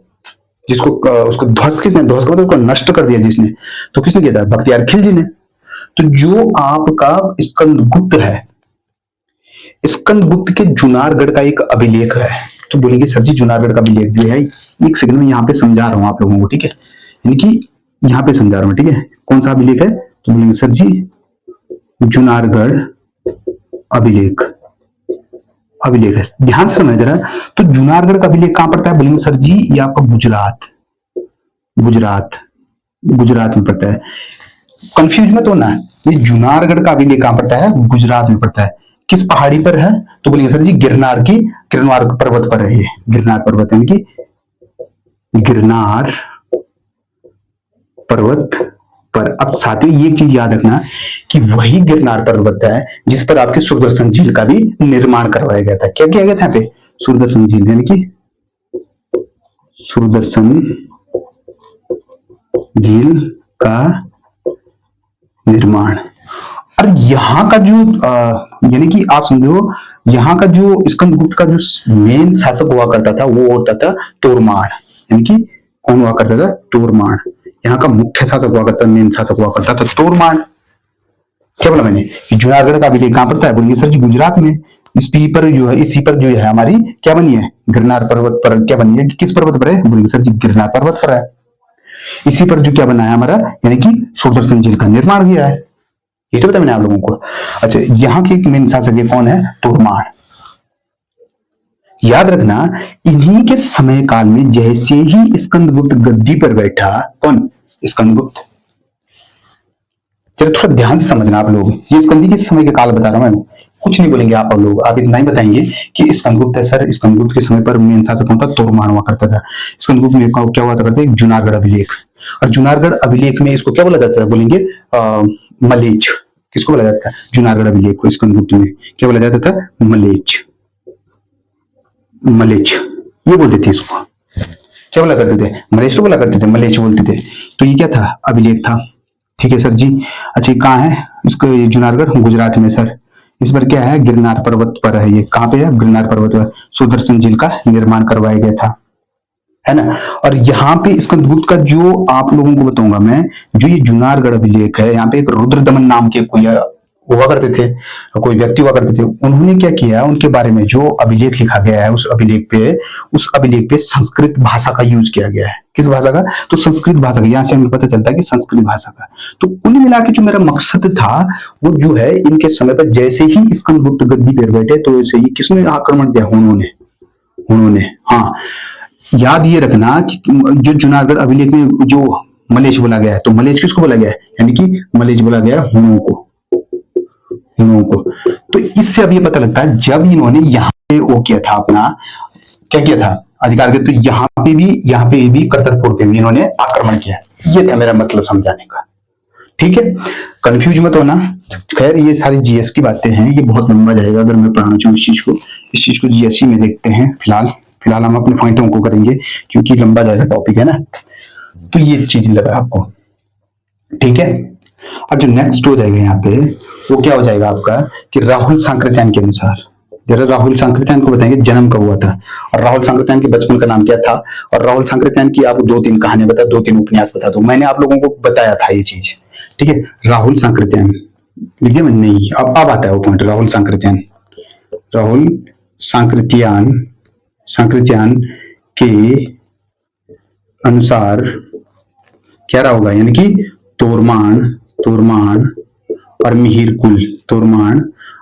जिसको उसको ध्वस्त किसने, ध्वस्त का मतलब नष्ट कर दिया जिसने, तो किसने किया था, बख्तियार खिलजी ने। तो जो आपका स्कंदगुप्त है, स्कंदगुप्त के जुनारगढ़ का एक अभिलेख है, तो बोलेंगे सर जी जुनारगढ़ का अभिलेख दिया है, एक सेकंड में यहाँ पे समझा रहा हूं आप लोगों को, ठीक है, यानी कि यहाँ पे समझा रहा हूं, ठीक है, कौन सा अभिलेख है, तो बोलेंगे सर जी जुनारगढ़ अभिलेख, अभिलेख है, ध्यान से समझ जरा। तो जुनारगढ़ का अभिलेख कहां पड़ता है, बोलेंगे सर जी ये आपका गुजरात में पड़ता है, कंफ्यूज मत होना, ये जुनारगढ़ का अभिलेख कहां पड़ता है, गुजरात में पड़ता है, किस पहाड़ी पर है, तो बोलेंगे सर जी गिरनार पर्वत पर है, ये गिरनार पर्वत, यानी कि गिरनार पर्वत पर। अब साथियों ये चीज याद रखना कि वही गिरनार पर्वत है जिस पर आपके सुदर्शन झील का भी निर्माण करवाया गया था। क्या किया गया था यहाँ पे, सुदर्शन झील, यानी कि सुदर्शन झील का निर्माण। और यहाँ का जो यानी कि आप समझो, यहाँ का जो स्कंदगुप्त का जो मेन शासक हुआ करता था वो होता था तोरमाण, यानी कि कौन हुआ करता था, तोरमाण, यहाँ का मुख्य शासक हुआ करता, मेन शासक हुआ करता था तोरमाण। क्या बोला मैंने कि जुनारगढ़ का अभिलेख कहां पड़ता है, बोलिए सर जी गुजरात में, इसी पर जो है हमारी क्या बनी है, गिरनार पर्वत पर क्या बनी है, किस पर्वत पर है, बोलिए सर जी गिरनार पर्वत पर है, इसी पर जो क्या बना है हमारा, यानी कि सुदर्शन झील का निर्माण किया है, ये तो बताया मैंने आप लोगों को। अच्छा, यहाँ के मेन शासक कौन है, तोरमाण। याद रखना इन्हीं के समय काल में जैसे ही स्कंदगुप्त गद्दी पर बैठा, कौन, स्कंदगुप्त, चलो थोड़ा ध्यान से समझना आप लोग, ये स्कंदी के समय के काल बता रहा हूं मैं, कुछ नहीं बोलेंगे आप लोग, आप इतना ही बताएंगे कि स्कंदगुप्त है सर, स्कंदगुप्त के समय पर मेन शासक कौन था, तोरमाण हुआ करता था। स्कंदगुप्त में क्या हुआ करता था, एक जुनारगढ़ अभिलेख, और जुनारगढ़ अभिलेख में इसको क्या बोला जाता है, बोलेंगे मलेच, किसको बोला जाता है, जुनारगढ़ अभिलेख को स्कंदगुप्त में क्या बोला जाता था, मलेच, मलेच ये बोलते थे इसको, क्या बोला करते थे, मलेच तो बोला करते थे, मलेच बोलते थे। तो ये क्या था, अभिलेख था, ठीक है सर जी। अच्छा कहाँ है इसको, जुनारगढ़ गुजरात में सर, इस पर क्या है, गिरनार पर्वत पर है, ये कहाँ पे है, गिरनार पर्वत पर सुदर्शन झील का निर्माण करवाया गया था, है ना। और यहाँ पे स्कंदगुप्त का जो आप लोगों को बताऊंगा मैं, जो ये जुनारगढ़ अभिलेख है, यहाँ पे एक रुद्रदमन नाम के कोई हुआ करते थे, कोई व्यक्ति हुआ करते थे, उन्होंने क्या किया, उनके बारे में जो अभिलेख लिखा गया है, उस अभिलेख पे संस्कृत भाषा का यूज किया गया है। किस भाषा का, तो संस्कृत भाषा का, यहाँ से हमें पता चलता है कि संस्कृत भाषा का। तो कुल मिला के जो मेरा मकसद था वो जो है, इनके समय पर जैसे ही स्कंदगुप्त गद्दी पर बैठे तो वैसे ही किसने आक्रमण किया, उन्होंने। हाँ याद ये रखना कि जो जुनारगढ़ अभिलेख में जो मलेच बोला गया है, तो मलेच किसको बोला गया है, यानी कि मलेच बोला गया हुणों को। तो इससे अब ये पता लगता है जब इन्होंने यहाँ पे वो किया था, अपना क्या किया था, अधिकार के, तो यहाँ पे भी करतरपुर पे भी इन्होंने आक्रमण किया। ये था मेरा मतलब समझाने का, ठीक है, कंफ्यूज मत होना। खैर ये सारी जीएस की बातें हैं, ये बहुत लंबा जाएगा अगर मैं पढ़ाना चाहूँ इस चीज को, इस चीज को जीएससी में देखते हैं। फिलहाल फिलहाल हम अपने पॉइंटों को करेंगे क्योंकि लंबा जाएगा टॉपिक, है ना। तो ये चीज लगा आपको, ठीक है। अब जो नेक्स्ट हो जाएगा यहाँ पे वो क्या हो जाएगा आपका कि राहुल सांकृत्यायन के अनुसार, जरा राहुल सांकृत्यायन को बताएंगे जन्म कब हुआ था और राहुल सांकृत्यायन के बचपन का नाम क्या था, और राहुल सांकृत्यायन की आप 2-3 कहानियां बता, 2-3 उपन्यास बता दो। मैंने आप लोगों को बताया था ये चीज, ठीक है। राहुल सांकृत्यायन लिखिए, मैं नहीं, अब आता है वो पॉइंट। राहुल सांकृत्यायन, राहुल सांकृत्यायन, सांकृत्यायन के अनुसार क्या रहा होगा, यानी कि तोरमान, तोरमान और मिहिर कुल, तोरमान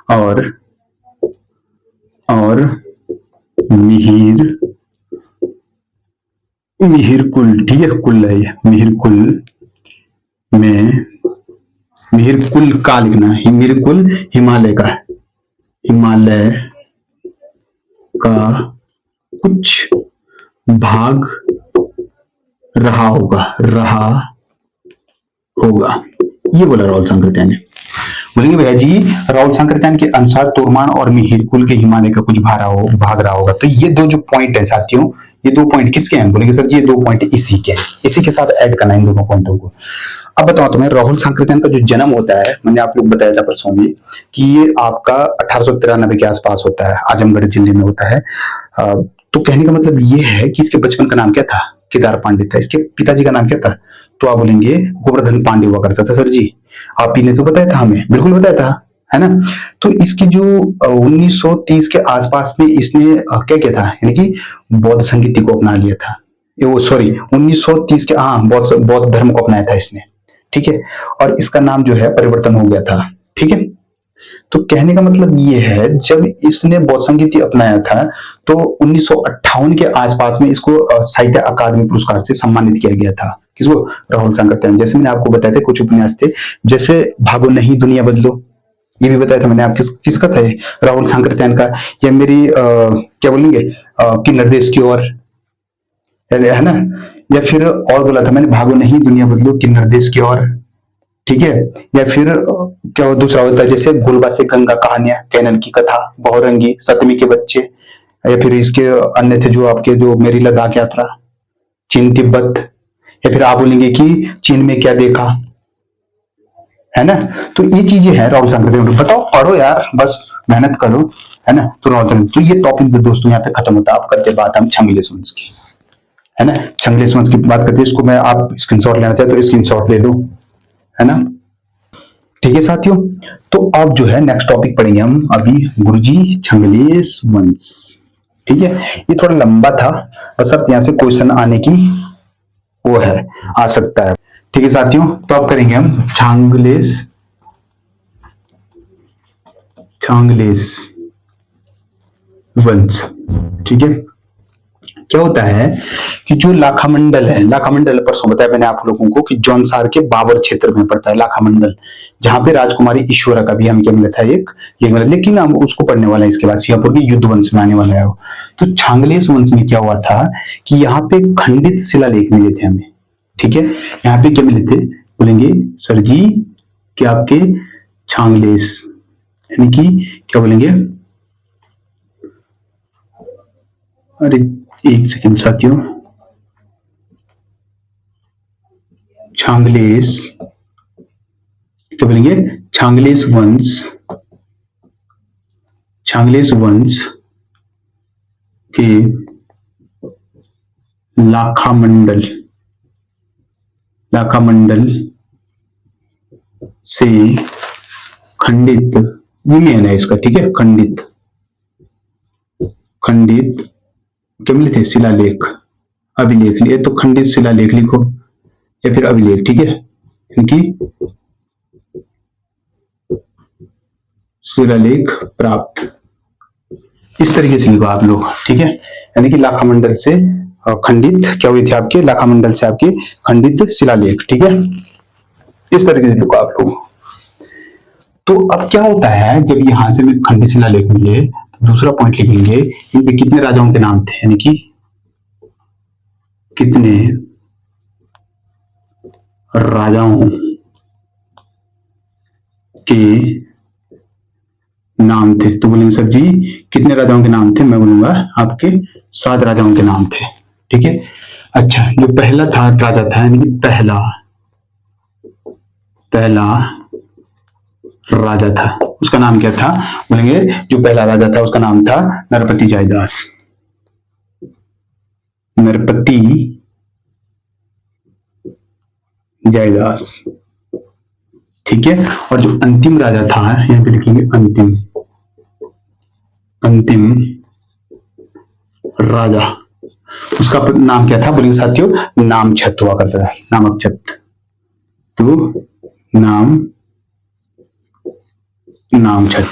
और मिहिर, मिहिर कुल, ठीक है, कुल है ये, मिहिर कुल में, मिहिर कुल का लिखना है, मिहिर कुल हिमालय का, हिमालय का कुछ भाग रहा होगा, रहा होगा, ये बोला राहुल सांकृत्यायन ने। बोलेंगे भैया जी राहुल सांकृत्यायन के अनुसार तोरमान और मिहिर कुल के हिमालय का कुछ भाग रहा होगा। तो ये दो जो पॉइंट है साथियों, ये 2 पॉइंट किसके हैं? बोलेंगे सर जी ये 2 पॉइंट इसी के हैं, इसी के साथ ऐड करना इन दोनों पॉइंटों को। अब बताओ तुम्हें राहुल सांकृत्यायन का जो जन्म होता है, मैंने आप लोग बताया था परसों में कि ये आपका 1893 के आसपास होता है, आजमगढ़ जिले में होता है। तो कहने का मतलब ये है कि इसके बचपन का नाम क्या था? केदार पांडे था। इसके पिताजी का नाम क्या था? तो आप बोलेंगे गोवर्धन पांडे हुआ करता था। सर जी आप ही ने तो बताया था हमें, बिल्कुल बताया था, है ना। तो इसकी जो 1930 के आसपास में इसने क्या किया था, यानी कि बौद्ध संगीति को अपना लिया था। वो सॉरी 1930 के, हाँ, बौद्ध धर्म को अपनाया था इसने, ठीक है। और इसका नाम जो है परिवर्तन हो गया था, ठीक है। तो कहने का मतलब ये है जब इसने बौद्ध संगीति अपनाया था तो 1958 के आसपास में इसको साहित्य अकादमी पुरस्कार से सम्मानित किया गया था। किसको? राहुल सांकृत्यायन। जैसे मैंने आपको बताया था कुछ उपन्यास थे, जैसे भागो नहीं दुनिया बदलो, ये भी बताया था मैंने। आप किसका था ये? राहुल सांकृत्यायन का। या मेरी क्या बोलेंगे कि निर्देश की ओर, है ना। या फिर और बोला था मैंने, भागो नहीं दुनिया बदलो कि निर्देश की ओर, ठीक है। या फिर क्या दूसरा होता है जैसे गुलबा से गंगा कहानियां, कैनन की कथा, बहुरंगी, सतमी के बच्चे, या फिर इसके अन्य थे जो आपके जो मेरी लद्दाख यात्रा, चीन तिब्बत, या फिर आप बोलेंगे कि चीन में क्या देखा, है ना। तो ये चीजें हैं राहुल सांकृत्यायन। बताओ, पढ़ो यार, बस मेहनत करो, है ना। तो राहुल सांकृत्यायन, तो ये टॉपिक दोस्तों यहाँ पे खत्म होता है। आप करते बात हम छंगलेश वंश की, है ना। छंगलेश वंश की बात करते हैं, इसको मैं आप स्क्रीनशॉट लेना चाहे तो स्क्रीनशॉट ले लो, है ना। ठीक है साथियों, तो अब जो है नेक्स्ट टॉपिक पढ़ेंगे हम अभी, गुरुजी छंगलेश वंश, ठीक है। ये थोड़ा लंबा था, बशर्ते यहाँ से क्वेश्चन आने की वो है, आ सकता है, ठीक है साथियों। तो अब करेंगे हम छांगलेश, छांगलेश वंश, ठीक है। क्या होता है कि जो लाखामंडल है, लाखामंडल परसों बताया मैंने आप लोगों को कि जौनसार के बाबर क्षेत्र में पड़ता है लाखामंडल, जहां पे राजकुमारी ईश्वरा का भी हम क्या मिला था, एक ये मिला। लेकिन हम उसको पढ़ने वाला है इसके बाद, सिंगापुर की युद्ध वंश में आने वाला है। तो छांगलेश वंश में क्या हुआ था कि यहाँ पे खंडित शिलालेख मिले थे हमें, ठीक है। यहाँ पे क्या मिले थे, बोलेंगे सर जी कि आपके छांगलेश, यानी कि क्या बोलेंगे, अरे एक सेकंड साथियों, छांगलेश क्या बोलेंगे, छांगलेश वंश, छांगलेश वंश के लाखामंडल, लाखामंडल से खंडित, ये मेन है इसका, ठीक है। खंडित, खंडित क्या मिले थे, शिलालेख, अभिलेख लिए तो खंडित शिलालेख लिखो या फिर अभिलेख, ठीक है। क्योंकि शिलालेख प्राप्त, इस तरीके से लिखो आप लोग, ठीक है। यानी कि लाखामंडल से खंडित क्या हुई थी आपके, लाखामंडल से आपके खंडित शिलालेख, ठीक है। इस तरीके से लिखो आप लोग। तो अब क्या होता है जब यहां से में खंडित शिलालेख मिले, दूसरा पॉइंट लिखेंगे इनके कितने राजाओं के नाम थे, यानी कि कितने राजाओं के नाम थे। तो बोलेंगे सर जी कितने राजाओं के नाम थे? मैं बोलूंगा आपके 7 राजाओं के नाम थे। ठीक है। अच्छा, जो पहला था राजा था, यानी कि पहला राजा था, उसका नाम क्या था? बोलेंगे जो पहला राजा था उसका नाम था नरपति जायदास। नरपति जायदास। ठीक है। और जो अंतिम राजा था, यहां पे लिखेंगे अंतिम राजा, उसका नाम क्या था? बोलेंगे साथियों नामछत हुआ करता था, नामकछत। तो नामछत।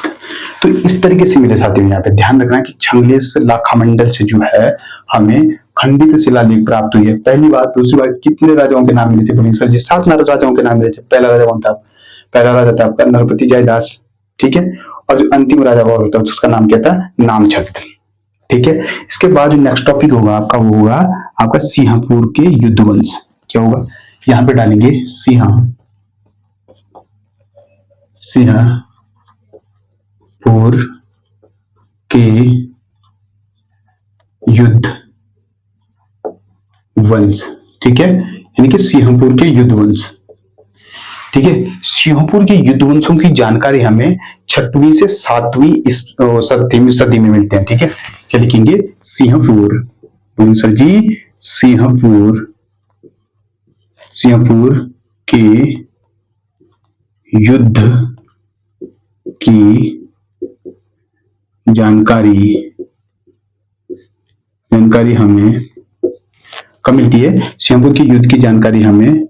तो इस तरीके से मेरे साथियों यहाँ पे ध्यान रखना कि छंगलेश लाखामंडल से जो है हमें खंडित शिलालेख प्राप्त हुई है। पहली बात। दूसरी बात, कितने राजाओं के नाम मिले थे? बोलेंगे सर जी 7 राजाओं के नाम मिले थे। पहला राजा कौन था? पहला राजा था आपका नरपति जायदास। ठीक है। और जो अंतिम राजा हुआ होता है उसका नाम क्या था? नामछत। ठीक है। इसके बाद जो नेक्स्ट टॉपिक होगा आपका, वो होगा आपका सिंहपुर के युद्ध वंश। क्या होगा? यहां पे डालेंगे सिंहपुर के युद्ध वंश। ठीक है। यानी कि सिंहपुर के युद्ध वंश। ठीक है। सिंहपुर के युद्ध वंशों की जानकारी हमें 6वीं से 7वीं सदी में मिलते हैं। ठीक है। क्या लिखेंगे? सिंहपुर। सर जी सिंहपुर के युद्ध की जानकारी हमें कब मिलती है? सिंहपुर के युद्ध की जानकारी हमें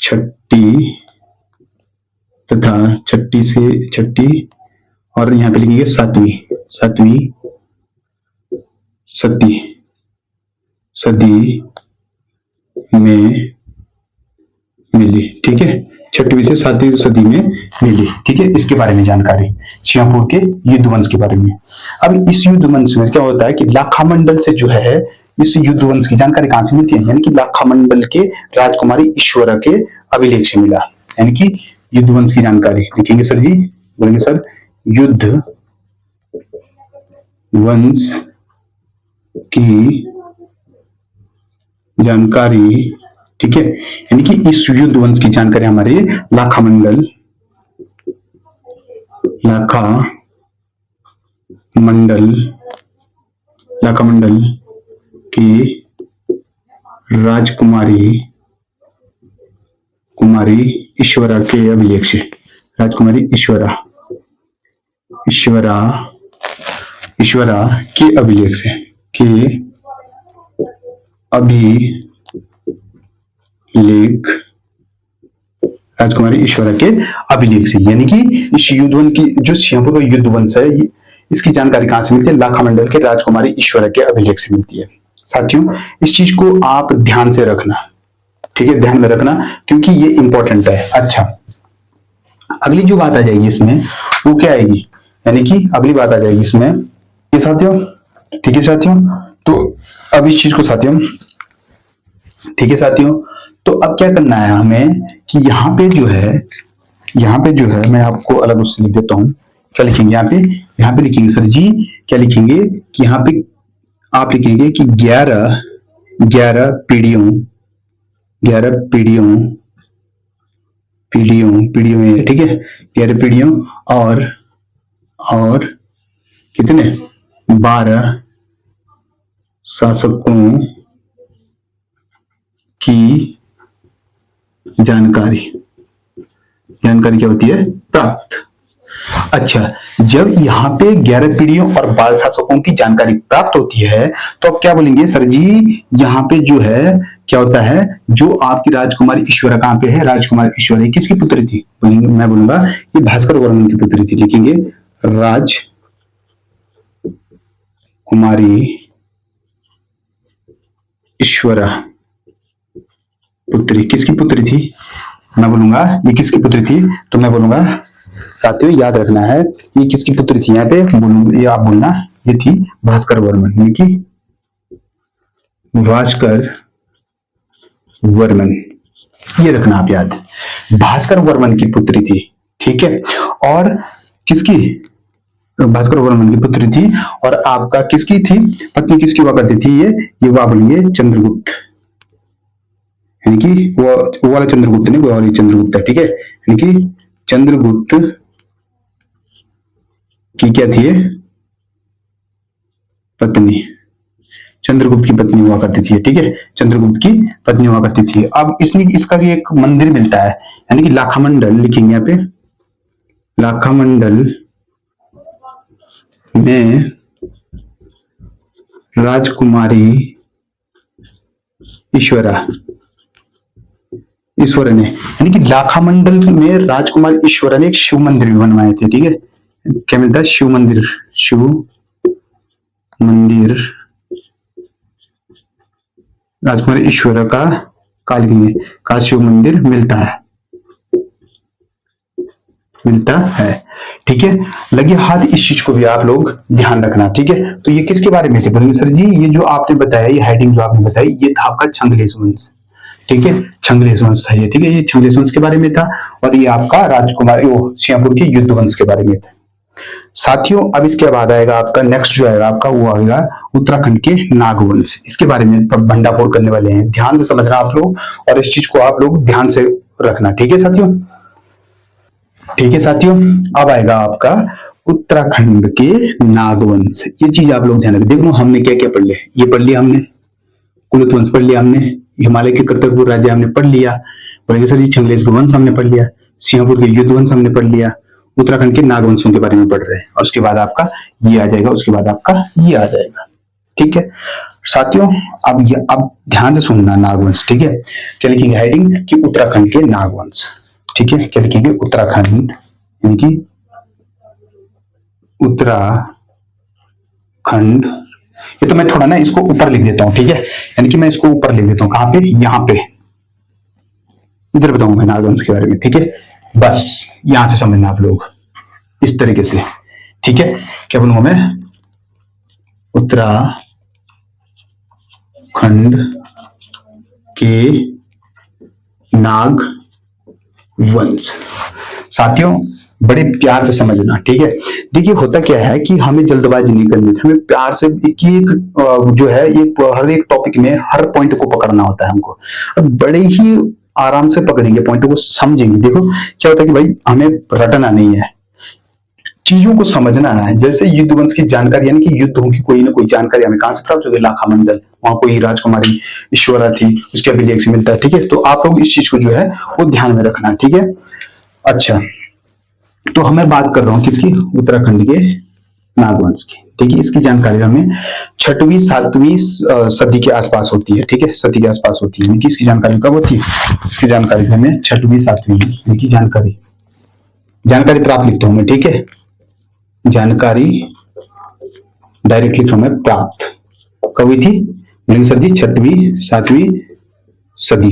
6ठी और यहां पे लिखेंगे 7वीं सदी में मिली। ठीक है। 6वीं से 7वीं सदी में मिली। ठीक है। इसके बारे में जानकारी सिंहपुर के युद्ध वंश के बारे में। अब इस युद्ध वंश में क्या होता है कि लाखामंडल से जो है इस युद्ध वंश की जानकारी कहां से मिलती है? यानी कि लाखामंडल के राजकुमारी ईश्वरा के अभिलेख से मिला। यानी कि युद्ध वंश की जानकारी लिखेंगे सर जी। बोलेंगे सर युद्ध वंश की जानकारी। ठीक है। यानी कि इस युद्ध वंश की जानकारी हमारे लाखामंडल की राजकुमारी ईश्वरा के अभिलेख से। राजकुमारी ईश्वरा के अभिलेख से राजकुमारी ईश्वरा के अभिलेख से। यानी कि इस युद्ध वंश की जो सिंहपुर का युद्ध वंश है इसकी जानकारी कहां से मिलती है? लाखामंडल के राजकुमारी ईश्वरा के अभिलेख से मिलती है। साथियों इस चीज को आप ध्यान से रखना। ठीक है। ध्यान में रखना क्योंकि ये इंपॉर्टेंट है। अच्छा, अगली जो बात आ जाएगी इसमें वो क्या आएगी? यानी कि अगली बात आ जाएगी इसमें ये साथियों। ठीक है साथियों। तो अब इस चीज को साथियों, ठीक है साथियों, तो अब क्या करना है हमें कि यहाँ पे जो है मैं आपको अलग उससे लिख देता हूं। क्या लिखेंगे यहाँ पे लिखेंगे सर जी, क्या लिखेंगे कि यहाँ पे आप लिखेंगे कि 11 पीढ़ियों में। ठीक है। 11 पीढ़ियों और कितने? 12 शासकों की जानकारी क्या होती है? प्राप्त। अच्छा, जब यहाँ पे 11 पीढ़ियों और 12 शासकों की जानकारी प्राप्त होती है तो अब क्या बोलेंगे सर जी? यहाँ पे जो है क्या होता है, जो आपकी राजकुमारी ईश्वरा कहां पे है? राजकुमारी ईश्वरा किसकी पुत्री थी? मैं बोलूंगा ये भास्कर वर्मन की पुत्री थी। लिखेंगे राजकुमारी ईश्वरा पुत्री। किसकी पुत्री थी? मैं बोलूंगा ये किसकी पुत्री थी? तो मैं बोलूंगा साथियों याद रखना है ये किसकी पुत्री थी। यहाँ पे ये आप बोलना ये थी भास्कर वर्मन। यानी कि भास्कर वर्मन, ये रखना आप याद। भास्कर वर्मन की पुत्री थी। ठीक है। और किसकी? भास्कर वर्मन की पुत्री थी। और आपका किसकी थी पत्नी, किसकी हुआ करती थी? ये हुआ बोलेंगे चंद्रगुप्त, यानी कि वो वाला चंद्रगुप्त नहीं, वो वाली चंद्रगुप्त है, ठीक है। यानी कि चंद्रगुप्त की क्या थी ये? पत्नी, चंद्रगुप्त की पत्नी हुआ करती थी, ठीक है, चंद्रगुप्त की पत्नी हुआ करती थी। अब इसमें इसका भी एक मंदिर मिलता है, यानी कि लाखामंडल लिखेंगे यहाँ पे, लाखामंडल में राजकुमारी ईश्वरा, ईश्वर ने, यानी कि लाखामंडल में राजकुमार ईश्वर ने एक शिव मंदिर भी बनवाए थे, ठीक है। क्या मिलता है? शिव मंदिर, शिव मंदिर राजकुमार ईश्वर का कालिंग का शिव मंदिर मिलता है, मिलता है, ठीक है। लगे हाथ इस चीज को भी आप लोग ध्यान रखना, ठीक है। तो ये किसके बारे में थे बोलेंगे सर जी? ये जो आपने बताया, ये हेडिंग जो आपने बताई, ये था आपका छंगलेश वंश, ठीक है, छंगलेश वंश था ये, ठीक है, ये छंगलेश वंश के बारे में था। और ये आपका राजकुमारी वो श्यामपुर के युद्ध वंश के बारे में था साथियों। अब इसके बाद आएगा आपका नेक्स्ट जो आएगा आपका, वो आएगा उत्तराखंड के नागवंश। इसके बारे में भंडाफोड़ करने वाले हैं, ध्यान से समझना आप लोग, और इस चीज को आप लोग ध्यान से रखना, ठीक है साथियों, ठीक है साथियों। अब आएगा आपका उत्तराखंड के नागवंश। ये चीज आप लोग ध्यान रखें। देखो हमने क्या क्या पढ़ लिया, ये पढ़ लिया हमने, कुलत वंश पढ़ लिया हमने, हिमालय के करतरपुर राज्य हमने पढ़ लिया, बोलेंगे सर जी छंगलेश वंश हमने पढ़ लिया, सिंहपुर के युद्ध वंश हमने पढ़ लिया, उत्तराखंड के नागवंशों के बारे में पढ़ रहे हैं। और उसके बाद आपका ये आ जाएगा, उसके बाद आपका ये आ जाएगा, ठीक है साथियों। अब ध्यान से सुनना नागवंश, ठीक है। क्या लिखेंगे हेडिंग कि उत्तराखंड के नागवंश, ठीक है। क्या लिखेंगे? उत्तराखंड, यानी कि उत्तराखंड। ये तो मैं थोड़ा ना इसको ऊपर लिख देता हूं, ठीक है, यानी कि मैं इसको ऊपर लिख देता हूं, कहां पे? यहां पे, इधर बताऊंगा मैं नागवंश के बारे में, ठीक है। बस यहां से समझना आप लोग इस तरीके से, ठीक है। क्या बोलूंगा मैं? उत्तराखंड के नाग वंश। साथियों बड़े प्यार से समझना, ठीक है। देखिए होता क्या है कि हमें जल्दबाजी नहीं करनी थी, हमें प्यार से एक जो है एक हर एक टॉपिक में हर पॉइंट को पकड़ना होता है हमको, और बड़े ही आराम से पकड़ेंगे, पॉइंट को समझेंगे। देखो क्या होता है कि भाई हमें रटना नहीं है, चीजों को समझना है। जैसे युद्ध वंश की जानकारी, यानी कि युद्धों की कोई ना कोई जानकारी हमें कहां से प्राप्त होगी? लाखामंडल, वहां कोई राजकुमारी ईश्वरा थी, उसके अभिलेख से मिलता है, ठीक है। तो आप लोग इस चीज को जो है वो ध्यान में रखना, ठीक है। अच्छा, तो हमें बात कर रहा हूं किसकी? उत्तराखंड के नागवंश की। देखिए इसकी जानकारी हमें 6वीं 7वीं सदी के आसपास होती है, ठीक है, सदी के आसपास होती है। इसकी जानकारी कब होती है? इसकी जानकारी हमें 6वीं 7वीं की जानकारी प्राप्त लिखता हूं मैं, ठीक है। जानकारी डायरेक्ट लिखता हूं मैं, प्राप्त कब हुई थी? बोलेंगे सर जी 6वीं 7वीं सदी,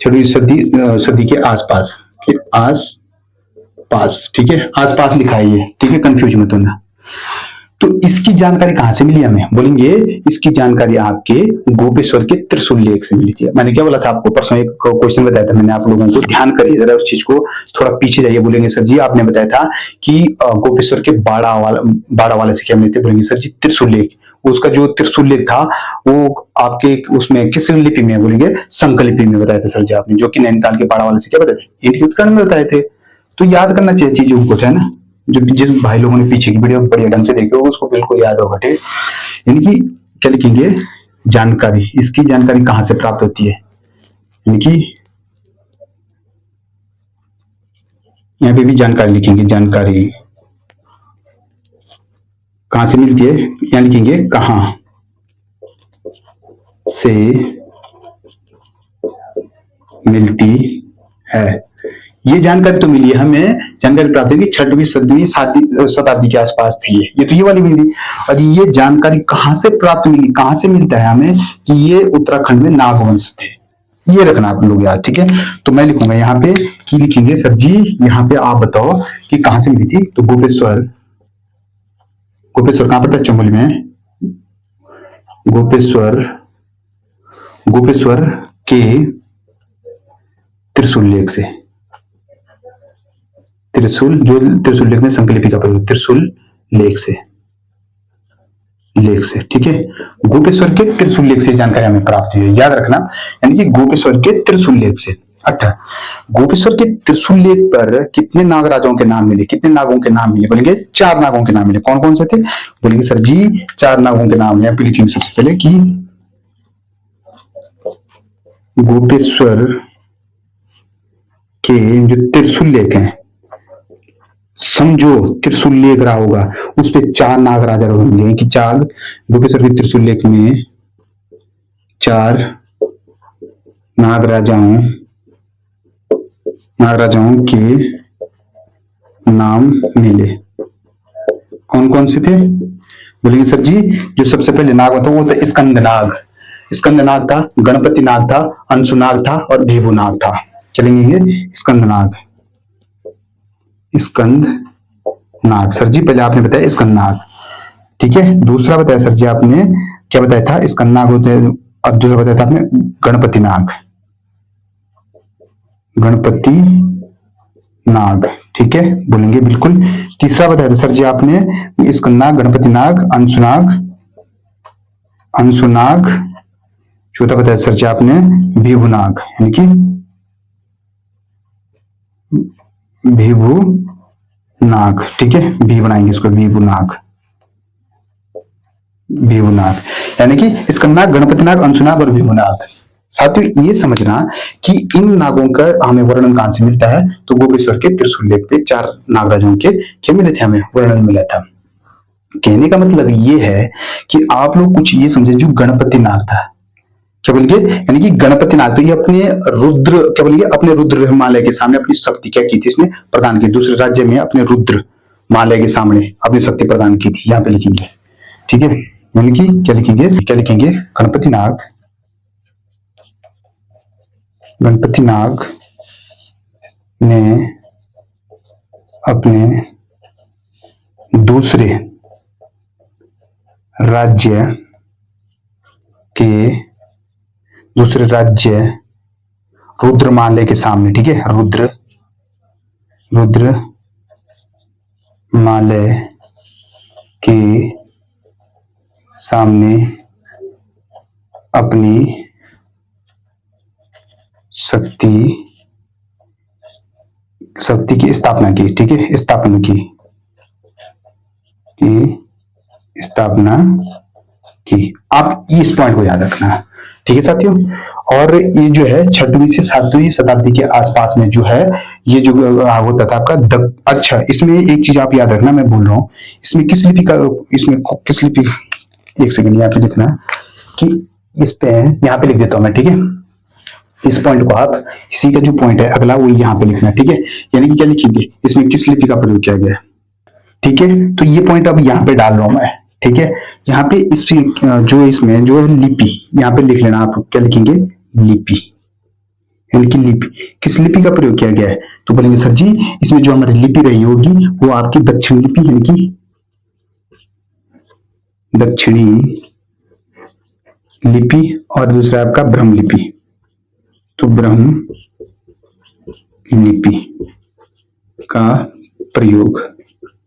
6वीं सदी के आसपास, के आसपास, ठीक है, आसपास लिखा है ये, ठीक है, कंफ्यूज मत होना। तो इसकी जानकारी कहां से मिली हमें? बोलेंगे इसकी जानकारी आपके गोपेश्वर के त्रिशूल लेख से मिली थी। मैंने क्या बोला था आपको परसों? एक क्वेश्चन बताया था मैंने आप लोगों को, ध्यान करिए जरा उस चीज को, थोड़ा पीछे जाइए। बोलेंगे सर जी आपने बताया था कि गोपेश्वर के बाड़ा वाले से क्या मिले थे? बोलेंगे सर जी त्रिशूल लेख। उसका जो त्रिशूल लेख था वो आपके उसमें किस लिपि में? बोलेंगे संकर लिपि में बताया था सर जी आपने, जो कि नैनीताल के बाड़ा वाले से क्या बताए थे? इनके उत्तराखंड में बताए थे। तो याद करना चाहिए चीजों को, है ना। जो जिस भाई लोगों ने पीछे की वीडियो बढ़िया ढंग से देखी होगी उसको बिल्कुल याद होगा, ठीक। यानी कि क्या लिखेंगे? जानकारी, इसकी जानकारी कहां से प्राप्त होती है? यानी कि यहाँ पे भी जानकारी लिखेंगे, जानकारी कहां से मिलती है, यहाँ लिखेंगे कहां से मिलती है। ये जानकारी तो मिली है हमें, जानकारी प्राप्त हुई 6वीं 7वीं शताब्दी के आसपास थी ये तो ये वाली मिली। और ये जानकारी कहां से प्राप्त मिली, कहां से मिलता है हमें? कि ये उत्तराखंड में नागवंश थे, ये रखना आप लोग याद, ठीक है। तो मैं लिखूंगा यहाँ पे कि लिखेंगे सर जी यहाँ पे आप बताओ कि कहां से मिली थी। तो गोपेश्वर कहां पर था? चमोली में। गोपेश्वर के त्रिशूल लेख से, त्रिशूल, जो त्रिशूल लेख में संकलिपि का प्रयोग, त्रिशूल लेख से, ठीक है। गोपेश्वर के त्रिशूल लेख से जानकारी हमें प्राप्त हुई है, याद रखना, यानी कि गोपेश्वर के त्रिशूल लेख से। अच्छा, गोपेश्वर के त्रिशूल लेख पर कितने नागराजाओं के नाम मिले, कितने नागों के नाम मिले? बोलेंगे 4 नागों के नाम मिले। कौन कौन से थे? बोलेंगे सर जी 4 नागों के नाम यहाँ पे लिखेंगे सबसे पहले कि गोपेश्वर के जो त्रिशूल लेख हैं, समझो त्रिशूल लेख रहा होगा, उस पे 4 नागराजा होंगे कि 4 गोपेश्वर के त्रिशूल लेख में 4 नागराजाओं के नाम मिले। कौन कौन से थे? बोलेंगे सर जी जो सबसे पहले नाग था वो था स्कंदनाग, स्कंदनाग था, गणपति नाग था, अंशुनाग था और भेबुनाग था। चलेंगे ये स्कंदनाग, स्कंदनाग सर जी पहले आपने बताया स्कंदनाग, ठीक है। दूसरा बताया सर जी आपने, क्या बताया था? स्कंदनाग होते हैं। अब दूसरा बताया था आपने गणपति नाग, गणपति नाग, ठीक है, बोलेंगे बिल्कुल। तीसरा बताया था सर जी आपने स्कंदनाग, गणपति नाग, अंशुनाग। चौथा बताया सर जी आपने भेबुनाग, यानी कि भेबुनाग, ठीक है, भी बनाएंगे इसको, भेबुनाग, यानी कि स्कंदनाग, गणपति नाग, अंशुनाग और भेबुनाग। साथियों ये समझना कि इन नागों का हमें वर्णन कहां से मिलता है? तो गोपेश्वर के त्रिशूल लेख पे 4 नागराजों के क्या मिले थे? हमें वर्णन मिला था। कहने का मतलब ये है कि आप लोग कुछ ये समझे, जो गणपति नाग था, क्या बोलिए, यानी कि गणपति नाग, तो ये अपने रुद्र, क्या बोलिए, अपने रुद्र हिमालय के सामने अपनी शक्ति क्या की थी? इसने प्रदान की, दूसरे राज्य में अपने रुद्र हिमालय के सामने अपनी शक्ति प्रदान की थी। यहाँ पे लिखेंगे, ठीक है, यानी कि क्या लिखेंगे? गणपति नाग ने अपने दूसरे राज्य रुद्रमालय के सामने, ठीक है, रुद्रमालय के सामने अपनी शक्ति की स्थापना की, ठीक है, स्थापना की। आप इस पॉइंट को याद रखना, ठीक है साथियों। और ये जो है 6वीं से 7वीं शताब्दी के आसपास में जो है ये जो होता था आपका अच्छा, इसमें एक चीज आप याद रखना, मैं बोल रहा हूँ, इसमें किस लिपि, एक सेकंड यहाँ पे लिखना कि इस पे, यहाँ पे लिख देता हूं मैं, ठीक है। इस पॉइंट को आप, इसी का जो पॉइंट है अगला वो यहाँ पे लिखना, ठीक है। यानी कि क्या लिखेंगे? इसमें किस लिपि का प्रयोग किया गया है, ठीक है। तो ये पॉइंट अब यहाँ पे डाल रहा हूं मैं, ठीक है। यहाँ पे जो इसमें जो लिपि, यहाँ पे लिख लेना आप, क्या लिखेंगे? लिपि, यानी कि लिपि, किस लिपि का प्रयोग किया गया है? तो बोलेंगे सर जी इसमें जो हमारी लिपि रही होगी वो आपकी दक्षिण लिपि, यानी कि दक्षिणी लिपि, और दूसरा आपका ब्रह्म लिपि। तो ब्रह्म लिपि का प्रयोग,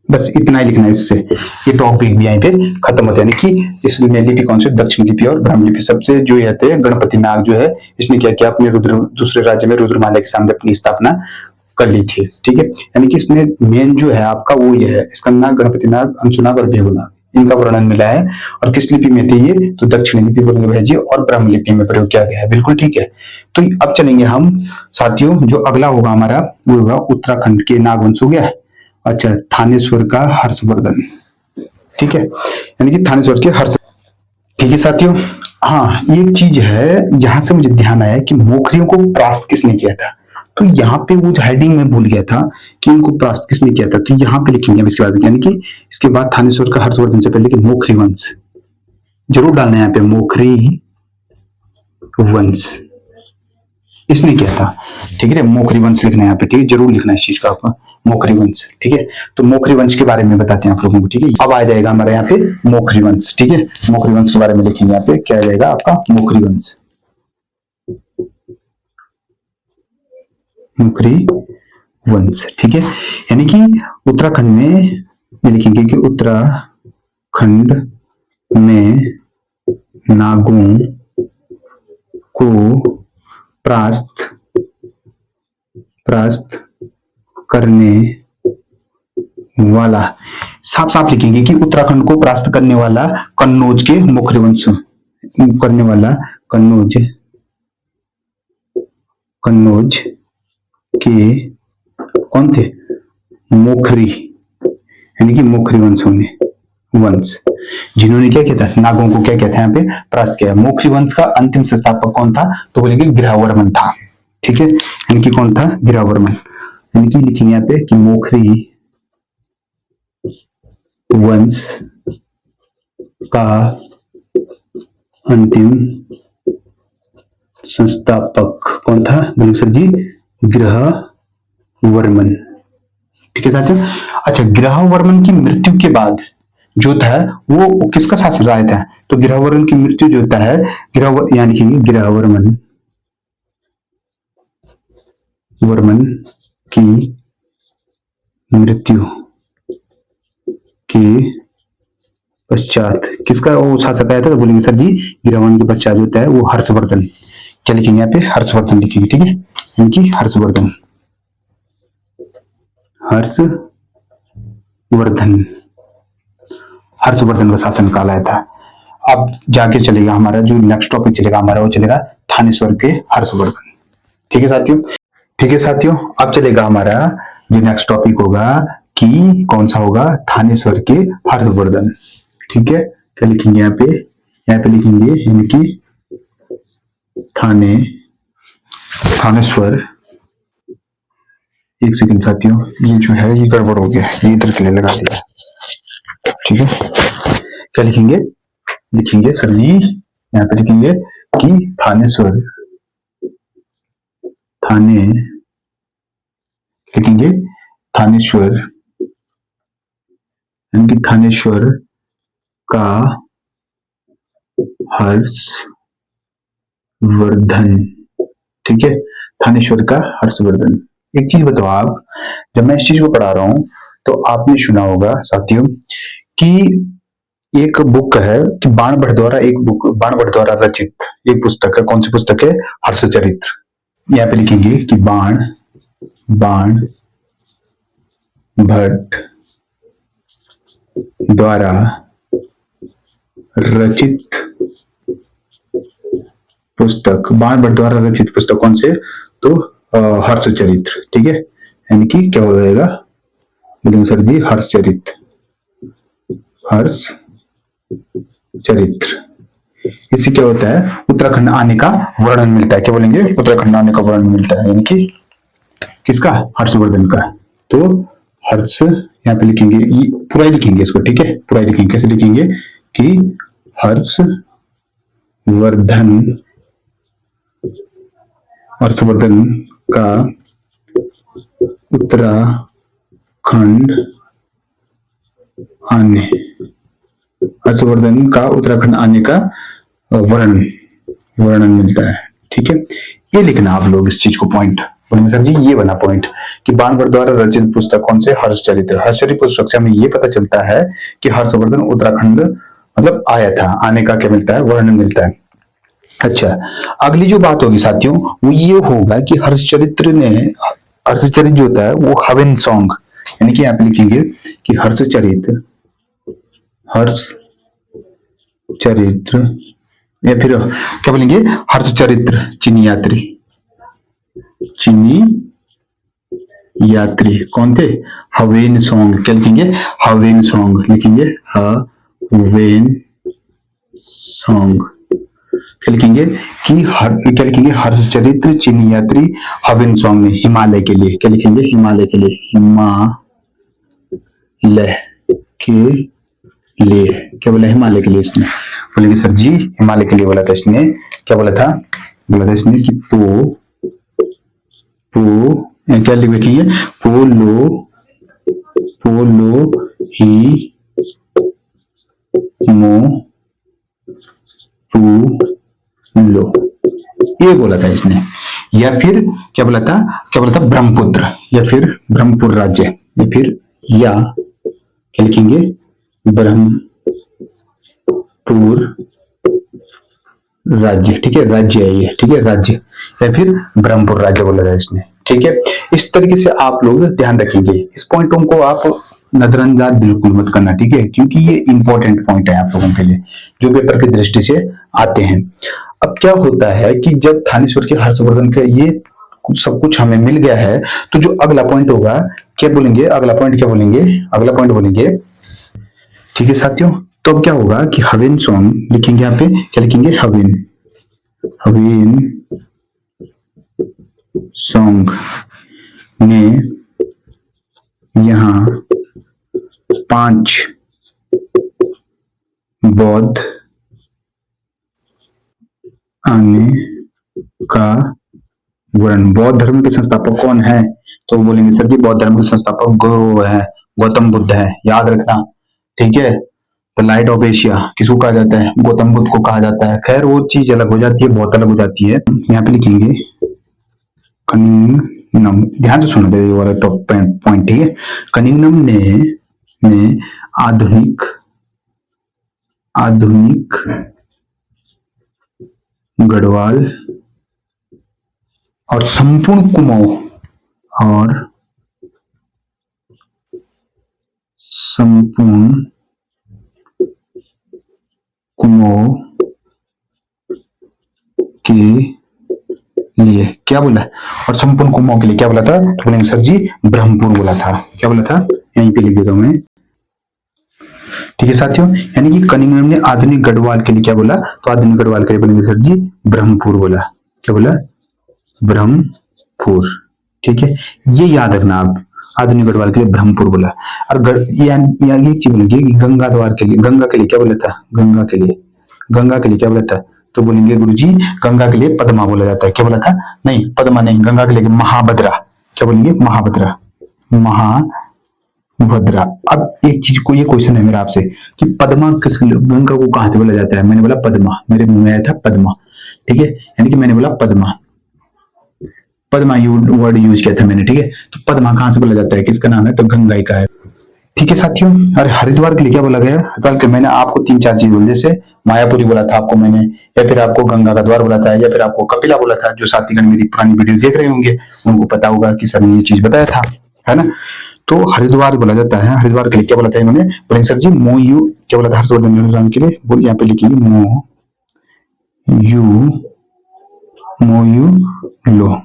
बस इतना ही लिखना है। इससे ये टॉपिक भी यहीं पे खत्म होता है, यानी कि इसमें लिपि कौन से? दक्षिण लिपि और ब्रह्म लिपि। सबसे जो कहते हैं गणपति नाग जो है, इसने क्या किया? अपने दूसरे राज्य में रुद्रमाला के सामने अपनी स्थापना कर ली थी, ठीक है। यानी कि इसमें मेन जो है आपका वो ये है, स्कंदनाग, गणपति नाग, अंशुनाग और भेबुनाग, इनका वर्णन मिला है। और किस लिपि में थे ये? तो दक्षिणी लिपि बोलेंगे भैया, और ब्रह्म लिपि में प्रयोग किया गया है, बिल्कुल ठीक है। तो अब चलेंगे हम साथियों, जो अगला होगा हमारा वो होगा उत्तराखंड के नागवंश, हो गया। अच्छा, थानेश्वर का हर्षवर्धन, ठीक है, यानी कि थानेश्वर के हर्ष, ठीक है साथियों। हाँ, एक चीज है यहां से मुझे ध्यान आया कि मोखरियों को परास्त किसने किया था? तो यहाँ पे वो हेडिंग में भूल गया था कि इनको परास्त किसने किया था, तो यहाँ पे लिखेंगे हम इसके बाद, यानी कि इसके बाद थानेश्वर का हर्षवर्धन से पहले कि मोखरी वंश जरूर डालना है यहाँ पे, मोखरी वंश इसने किया था, ठीक है। मोखरी वंश लिखना है यहाँ पे, ठीक है, जरूर लिखना है इस चीज का आपका, मोखरी वंश, ठीक है। तो मोखरी वंश के बारे में बताते हैं आप लोगों को, ठीक है। अब आ जाएगा हमारे यहाँ पे मोखरी वंश, ठीक है। मोखरी वंश के बारे में लिखेंगे यहाँ पे, क्या आ जाएगा आपका? मोखरी वंश, मोखरी वंश, ठीक है। यानी कि उत्तराखंड में ये लिखेंगे कि उत्तराखंड में नागों को परास्त करने वाला, साफ साफ लिखेंगे कि उत्तराखंड को परास्त करने वाला कन्नौज के मुख्य वंश करने वाला कन्नौज के कौन थे? मोखरी, यानी कि मोखरी वंश जिन्होंने क्या किया था? नागों को क्या कहते हैं यहाँ पे? परास्त किया। मोखरी वंश का अंतिम संस्थापक कौन था? तो बोलेंगे गिरहावर्मन था, ठीक है। यानी कि कौन था? गिरहावर्मन। यानी कि लिखेंगे यहाँ पे कि मोखरी वंश का अंतिम संस्थापक कौन था? बोले सर जी, गिरहावर्मन, ठीक है साथियों। अच्छा, गिरहावर्मन की मृत्यु के बाद जो था वो किसका शासन रहा था? तो गिरहावर्मन की मृत्यु जो होता है, यानी कि गिरहावर्मन की मृत्यु के पश्चात किसका वो शासक आया था? तो बोलेंगे सर जी, गिरहावर्मन के पश्चात होता है वो हर्षवर्धन। क्या लिखेंगे यहाँ पे? हर्षवर्धन लिखेंगे, ठीक है। इनकी हर्षवर्धन हर्षवर्धन का शासन काल आया था। अब जाके चलेगा हमारा जो नेक्स्ट टॉपिक चलेगा हमारा, वो चलेगा थानेश्वर के हर्षवर्धन, ठीक है साथियों। ठीक है साथियों, अब चलेगा हमारा जो नेक्स्ट टॉपिक होगा कि कौन सा होगा? थानेश्वर के हर्षवर्धन, ठीक है। क्या लिखेंगे यहाँ पे? लिखेंगे यानी कि थानेश्वर। एक सेकंड साथियों, ये जो है ये गड़बड़ हो गया, ये इधर के लिए लगा दिया, ठीक है। क्या लिखेंगे? सर जी यहाँ पे लिखेंगे कि थानेश्वर यानी थानेश्वर का हर्षवर्धन, ठीक है। थानेश्वर का हर्षवर्धन। एक चीज बताओ आप, जब मैं इस चीज को पढ़ा रहा हूं तो आपने सुना होगा साथियों कि एक बुक है कि बाणभट्ट द्वारा रचित एक पुस्तक है। कौन सी पुस्तक है? हर्षचरित्र। यहाँ पे लिखेंगे कि बाणभट्ट द्वारा रचित पुस्तक। बाणभट्ट द्वारा रचित पुस्तक कौन से? तो हर्षचरित्र, ठीक है। यानी कि क्या हो जाएगा? बोलेंगे सर जी, हर्षचरित्र। इससे क्या होता है? उत्तराखंड आने का वर्णन मिलता है। क्या बोलेंगे? उत्तराखंड आने का वर्णन मिलता है, यानी कि किसका? हर्षवर्धन का। तो हर्ष यहाँ पे लिखेंगे, ये पूरा ही लिखेंगे इसको, ठीक है। पूरा ही लिखेंगे। कैसे लिखेंगे? कि हर्षवर्धन का उत्तराखंड आने का वर्णन मिलता है, ठीक है। ये लिखना आप लोग इस चीज को पॉइंट। बोलेंगे सर जी ये बना पॉइंट कि बाणभट्ट द्वारा रचित पुस्तक कौन से? हर्षचरित्र। हर्षचरित्र पुस्तक से हमें ये पता चलता है कि हर्षवर्धन उत्तराखंड मतलब आया था, आने का क्या मिलता है? वर्णन मिलता है। अच्छा, अगली जो बात होगी साथियों वो ये होगा कि हर्षचरित्र जो होता है वो हवन सॉन्ग, यानी कि यहाँ पे लिखेंगे कि हर्षचरित्र या फिर क्या बोलेंगे? हर्षचरित्र चीनी यात्री कौन थे? हवेन सॉन्ग। क्या लिखेंगे? हवेन सॉन्ग लिखेंगे। हवेन सॉन्ग। क्या लिखेंगे? क्या लिखेंगे? हर्षचरित्र चीनी यात्री हवेन सॉन्ग में हिमालय के लिए। क्या लिखेंगे? हिमालय के लिए। क्या बोला? हिमालय के लिए इसने। बोलेंगे सर जी हिमालय के लिए बोला था इसने। क्या बोला था? इसने कि क्या लिखेंगे? पोलो ही मो टू लो, ये बोला था इसने। या फिर क्या बोला था ब्रह्मपुत्र, या फिर ब्रह्मपुर राज्य, या फिर या क्या लिखेंगे ब्रह्मपुर राज्य, ठीक है, राज्य है ये, ठीक है, राज्य, या फिर ब्रह्मपुर राज्य बोला था इसने, ठीक है। इस तरीके से आप लोग ध्यान रखेंगे, इस पॉइंटों को आप नजरअंदाज बिल्कुल मत करना, ठीक है, क्योंकि ये इंपॉर्टेंट पॉइंट है आप लोगों के लिए जो पेपर की दृष्टि से आते हैं। अब क्या होता है कि जब थानेश्वर के हर्षवर्धन का ये सब कुछ हमें मिल गया है, तो जो अगला पॉइंट होगा क्या बोलेंगे, अगला पॉइंट क्या बोलेंगे, अगला पॉइंट बोलेंगे, ठीक है साथियों। तो अब क्या होगा कि हविन सॉन्ग लिखेंगे, यहाँ पे क्या लिखेंगे, हविन, हविन सॉन्ग ने यहाँ 5 बौद्ध आने का वर्णन। बौद्ध धर्म के संस्थापक कौन है, तो बोलेंगे सर जी बौद्ध धर्म के संस्थापक गौतम बुद्ध है, याद रखना, ठीक है। द लाइट ऑफ एशिया किसको कहा जाता है, गौतम बुद्ध को कहा जाता है। खैर वो चीज अलग हो जाती है, बहुत अलग हो जाती है। यहाँ पे लिखेंगे कनिंगनम, ध्यान से सुनो ये वाला टॉप पॉइंट, ठीक है। कनिंगनम ने आधुनिक गढ़वाल और संपूर्ण कुमाऊं के लिए क्या बोला, और संपूर्ण कुमाऊं के लिए क्या बोला था, तो बोलेंगे सर जी ब्रह्मपुर बोला था। क्या बोला था, यहीं पे लिख देता हूं मैं, ठीक है साथियों। यानी कि कनिंगहम ने आधुनिक गढ़वाल के लिए क्या बोला, तो आधुनिक गढ़वाल के लिए बोलेंगे सर जी ब्रह्मपुर बोला। क्या बोला, ब्रह्मपुर, ठीक है, ये याद रखना आप, आधुनिक गढ़वाल के लिए ब्रह्मपुर बोला। और ये चीज बोलेंगे कि गंगा द्वार के लिए, गंगा के लिए क्या बोला था, गंगा के लिए क्या बोला था, तो बोलेंगे गुरुजी गंगा के लिए पद्मा बोला जाता है। क्या बोला था, नहीं पद्मा नहीं, गंगा के लिए महाभद्रा। क्या बोलेंगे, महाभद्रा, महाभद्रा। अब एक चीज को, ये क्वेश्चन है मेरा आपसे कि पद्मा किस, गंगा को कहां से बोला जाता है, मैंने बोला पद्मा, मेरे मुंह में आया था पद्मा, ठीक है, यानी कि मैंने बोला पद्मा वर्ड यूज किया था मैंने, ठीक है। तो पद्मा कहां से बोला जाता है, किसका नाम है, तो गंगा का है, ठीक है साथियों। और हरिद्वार के लिए क्या बोला गया, हरिद्वार के मैंने आपको 3-4 चीज बोली, जैसे मायापुरी बोला था आपको मैंने, या फिर आपको गंगा का द्वार बोला था, या फिर आपको कपिला बोला था। जो साथीगण मेरी पुरानी वीडियो देख रहे होंगे उनको पता होगा कि सर ने ये चीज बताया था, है ना। तो हरिद्वार बोला जाता है, हरिद्वार के लिए क्या बोला था इन्होंने, बोलेंगे सर जी मोयू, क्या बोला था हर्षवर्धन के लिए, बोल यहाँ पे लिखिए मोयू लो,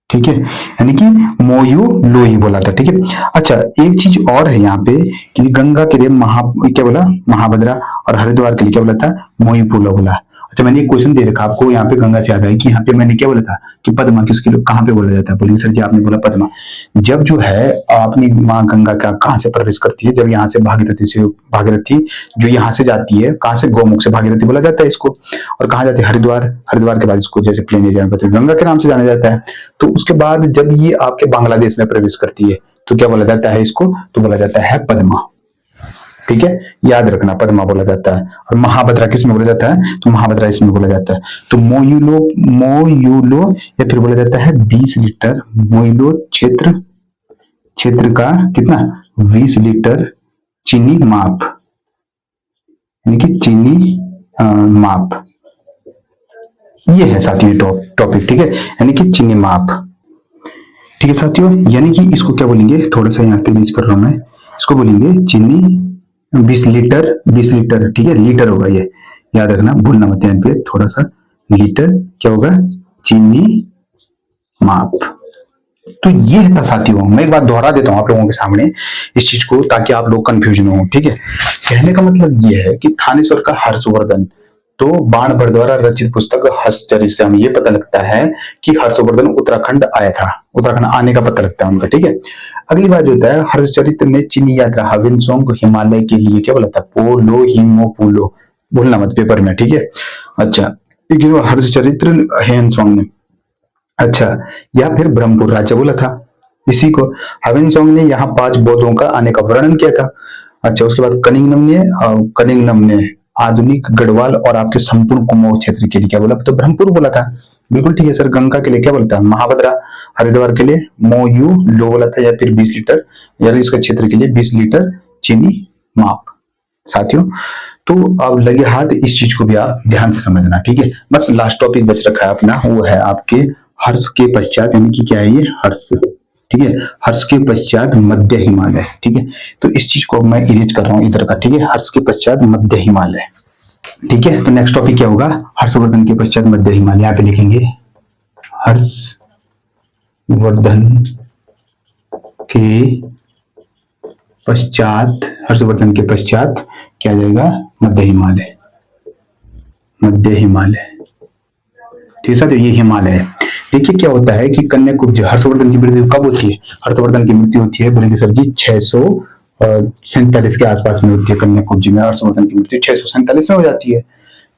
ठीक है, यानी कि मोयू लो ही बोला था, ठीक है। अच्छा एक चीज और है यहाँ पे कि गंगा के लिए क्या बोला, महाभद्रा, और हरिद्वार के लिए क्या बोला था, मोयू पुलो बोला। अच्छा मैंने एक क्वेश्चन दे रखा आपको, यहाँ पे गंगा से याद है कि यहाँ पे मैंने क्या बोला था कि पद्मा किसके लिए, कहाँ पे बोला जाता है, बोलिए सर जी आपने बोला पद्मा, जब जो है अपनी माँ गंगा का कहाँ से प्रवेश करती है, जब यहाँ से भागीरथी जो यहाँ से जाती है, कहाँ से, गौमुख से भागीरथी बोला जाता है इसको, और कहाँ जाती है, हरिद्वार के बाद इसको जैसे प्लेन एरिया में गंगा के नाम से जाना जाता है। तो उसके बाद जब ये आपके बांग्लादेश में प्रवेश करती है तो क्या बोला जाता है इसको, तो बोला जाता है पद्मा, ठीक है, याद रखना पद्मा बोला जाता है। और महाभद्रा किस में बोला जाता है, तो महाभद्रा इसमें बोला जाता है। तो मोयूलो या फिर बोला जाता है 20 लीटर, मोयूलो क्षेत्र का कितना, 20 लीटर चीनी माप, यानी कि चीनी माप, ये है साथियों टॉपिक, ठीक है, यानी कि चीनी माप, ठीक है साथियों। यानी कि इसको क्या बोलेंगे, थोड़ा सा यहाँ पे रीच कर रहा हूं मैं, इसको बोलेंगे चीनी 20 लीटर, ठीक है, लीटर होगा ये, याद रखना, भूलना मत, यहाँ पे थोड़ा सा लीटर क्या होगा, चीनी माप। तो ये था साथियों, मैं एक बात दोहरा देता हूं आप लोगों के सामने इस चीज को, ताकि आप लोग कंफ्यूजन हो, ठीक है। कहने का मतलब ये है कि थानेश्वर का हर्षवर्धन, तो बाणभट्ट द्वारा रचित पुस्तक हर्षचरित से हमें ये पता लगता है कि हर्षवर्धन उत्तराखंड आया था, उत्तराखंड आने का पता लगता है उनका, ठीक है। अगली बात जो होता है, हर्षचरित ने चीनी यात्रा हविन सॉन्ग हिमालय के लिए क्या बोला था, पोलो हिमो पुलो, भूलना मत पेपर में, ठीक है। अच्छा हर्षचरित्र हेन सॉन्ग ने, अच्छा, या फिर ब्रह्मपुर राज्य बोला था इसी को। हविन सॉन्ग ने यहाँ 5 बौद्धों का आने का वर्णन किया था। अच्छा उसके बाद कनिंगनम ने आधुनिक गढ़वाल और आपके संपूर्ण कुमाऊं क्षेत्र के लिए क्या बोला, तो ब्रह्मपुर बोला था। बिल्कुल ठीक है सर। गंगा के लिए क्या बोलता है, महाभद्रा। हरिद्वार के लिए मोयू लो बोला था, या फिर 20 लीटर, यानी इसका क्षेत्र के लिए 20 लीटर चीनी माप। साथियों तो अब लगे हाथ, इस चीज को भी आप ध्यान से समझना, ठीक है। बस लास्ट टॉपिक बच रखा है अपना, वो है आपके हर्ष के पश्चात, यानी कि क्या है ये, हर्ष, ठीक है। हर्ष के पश्चात मध्य हिमालय, ठीक है। तो इस चीज को मैं इरेज कर रहा हूं इधर का, ठीक है। हर्ष के पश्चात मध्य हिमालय, ठीक है। तो नेक्स्ट टॉपिक क्या होगा, हर्षवर्धन के पश्चात मध्य हिमालय। यहाँ पे लिखेंगे हर्षवर्धन के पश्चात, हर्षवर्धन के पश्चात क्या जाएगा, मध्य हिमालय, मध्य हिमालय, ठीक है साथियों। ये हिमालय है। देखिए क्या होता है कि कन्याकुब्ज, हर्षवर्धन की मृत्यु कब होती है, हर्षवर्धन की मृत्यु होती है, बोलेंगे सर जी 647 के आसपास में होती है। कन्याकुब्ज में हर्षवर्धन की मृत्यु 647 में हो जाती है,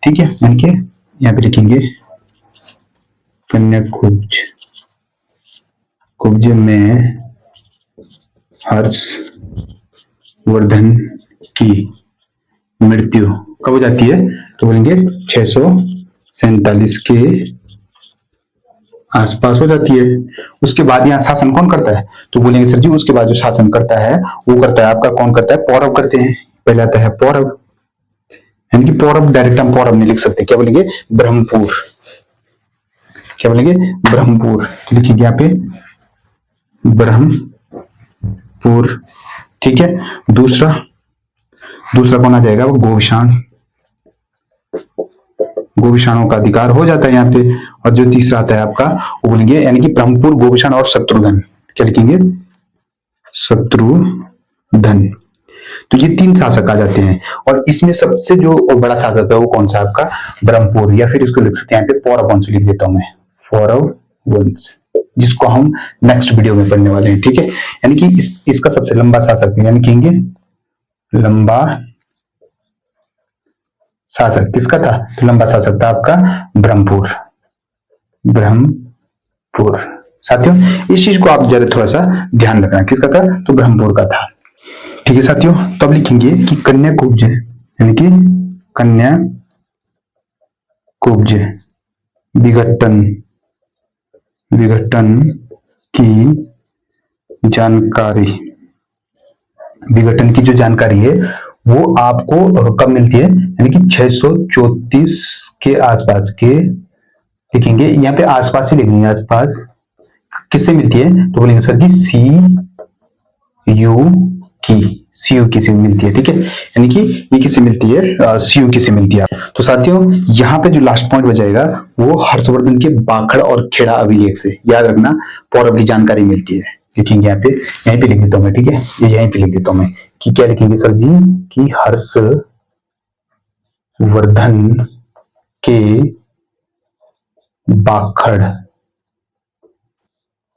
ठीक है। यानी कि यहाँ पे लिखेंगे कन्याकुब्ज, कुब्ज में हर्षवर्धन की मृत्यु कब हो जाती है, तो बोलेंगे 647 के आसपास हो जाती है। उसके बाद यहाँ शासन कौन करता है, तो बोलेंगे सर जी उसके बाद जो शासन करता है वो करता है आपका, कौन करता है, पौरव करते हैं। पहले आता है पौरव, यानी कि पौरव, डायरेक्ट हम पौरव नहीं लिख सकते, क्या बोलेंगे, ब्रह्मपुर, क्या बोलेंगे, ब्रह्मपुर। लिखिए यहाँ पे ब्रह्मपुर, ठीक है। दूसरा कौन आ जाएगा, वो गोविषाण, गोविषाणों का अधिकार हो जाता है यहाँ पे। और जो तीसरा आता है आपका, वो बोलेंगे यानी कि ब्रह्मपुर, गोविषाण और शत्रुघ्न, क्या लिखेंगे, शत्रुघ्न। तो ये 3 शासक आ जाते हैं, और इसमें सबसे जो बड़ा शासक है वो कौन सा, आपका ब्रह्मपुर, या फिर इसको लिख सकते हैं यहाँ पे पौरव वंश लिख देता हूं मैं, पौरव वंश, जिसको हम नेक्स्ट वीडियो में पढ़ने वाले हैं, ठीक है। यानी कि इसका सबसे लंबा शासक है, यानी कहेंगे लंबा शासक किसका था, तो लंबा शासक था आपका ब्रह्मपुर, ब्रह्मपुर। साथियों इस चीज को आप जरा थोड़ा सा ध्यान रखना, किसका था, तो ब्रह्मपुर का था, ठीक है साथियों। तो अब लिखेंगे कि कन्याकुब्ज, यानी कि कन्याकुब्ज विघटन की जानकारी, विघटन की जो जानकारी है वो आपको कब मिलती है, यानी कि 634 के आसपास के, लिखेंगे यहाँ पे आसपास ही लिखेंगे, आसपास किससे मिलती है, तो बोलेंगे सर जी सीयू की से मिलती है, ठीक है। यानी कि ये किससे मिलती है, सीयू की से मिलती है। तो साथियों यहाँ पे जो लास्ट पॉइंट बचाएगा वो हर्षवर्धन के बाखड़ और खेड़ा अभिलेख से, याद रखना, पौरव की जानकारी मिलती है। लिखेंगे यहाँ पे, यहीं पे लिख देता हूं मैं, ठीक है, ये यहीं पे लिख देता हूं मैं कि क्या लिखेंगे सर जी, कि हर्षवर्धन के बाखड़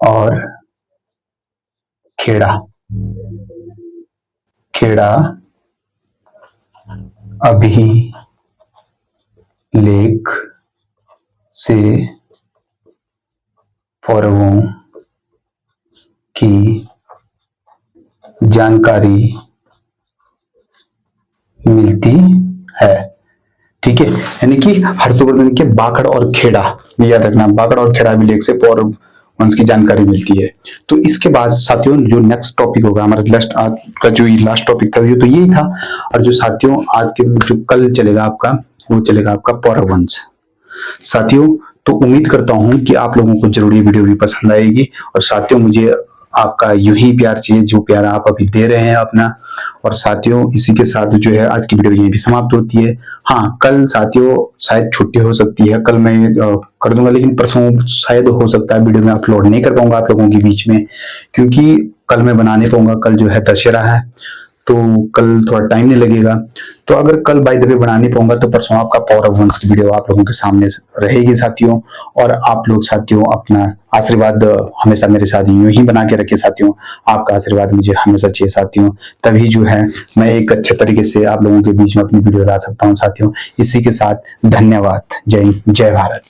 और खेड़ा अभिलेख से पौरवों की जानकारी मिलती है, ठीक है। यानी कि हर्षवर्धन के बाखड़ और खेड़ा, याद रखना, बाखड़ और खेड़ा अभिलेख से पौरव वंश की जानकारी मिलती है। तो इसके बाद साथियों जो नेक्स्ट टॉपिक होगा हमारा, आज का जो लास्ट टॉपिक था ये तो यही था। और जो साथियों आज के जो कल चलेगा आपका, वो चलेगा आपका पौरव वंश। साथियों तो उम्मीद करता हूं कि आप लोगों को जरूर ये वीडियो भी पसंद आएगी, और साथियों मुझे आपका यूं ही प्यार चाहिए, जो प्यार आप अभी दे रहे हैं अपना। और साथियों इसी के साथ जो है आज की वीडियो ये भी समाप्त होती है। हाँ कल साथियों शायद छुट्टी हो सकती है, कल मैं कर दूंगा, लेकिन परसों शायद हो सकता है वीडियो में अपलोड नहीं कर पाऊंगा आप लोगों के बीच में, क्योंकि कल मैं बना नहीं पाऊंगा, कल जो है दशहरा है, तो कल थोड़ा टाइम नहीं लगेगा। तो अगर कल बाय द वे बना नहीं पाऊंगा तो परसों आपका पौरव वंश की वीडियो आप लोगों के सामने रहेगी साथियों। और आप लोग साथियों अपना आशीर्वाद हमेशा मेरे साथ यूं ही बना के रखे साथियों, आपका आशीर्वाद मुझे हमेशा चाहिए साथियों, तभी जो है मैं एक अच्छे तरीके से आप लोगों के बीच में अपनी वीडियो ला सकता हूँ साथियों। इसी के साथ धन्यवाद, जय हिंद, जय भारत।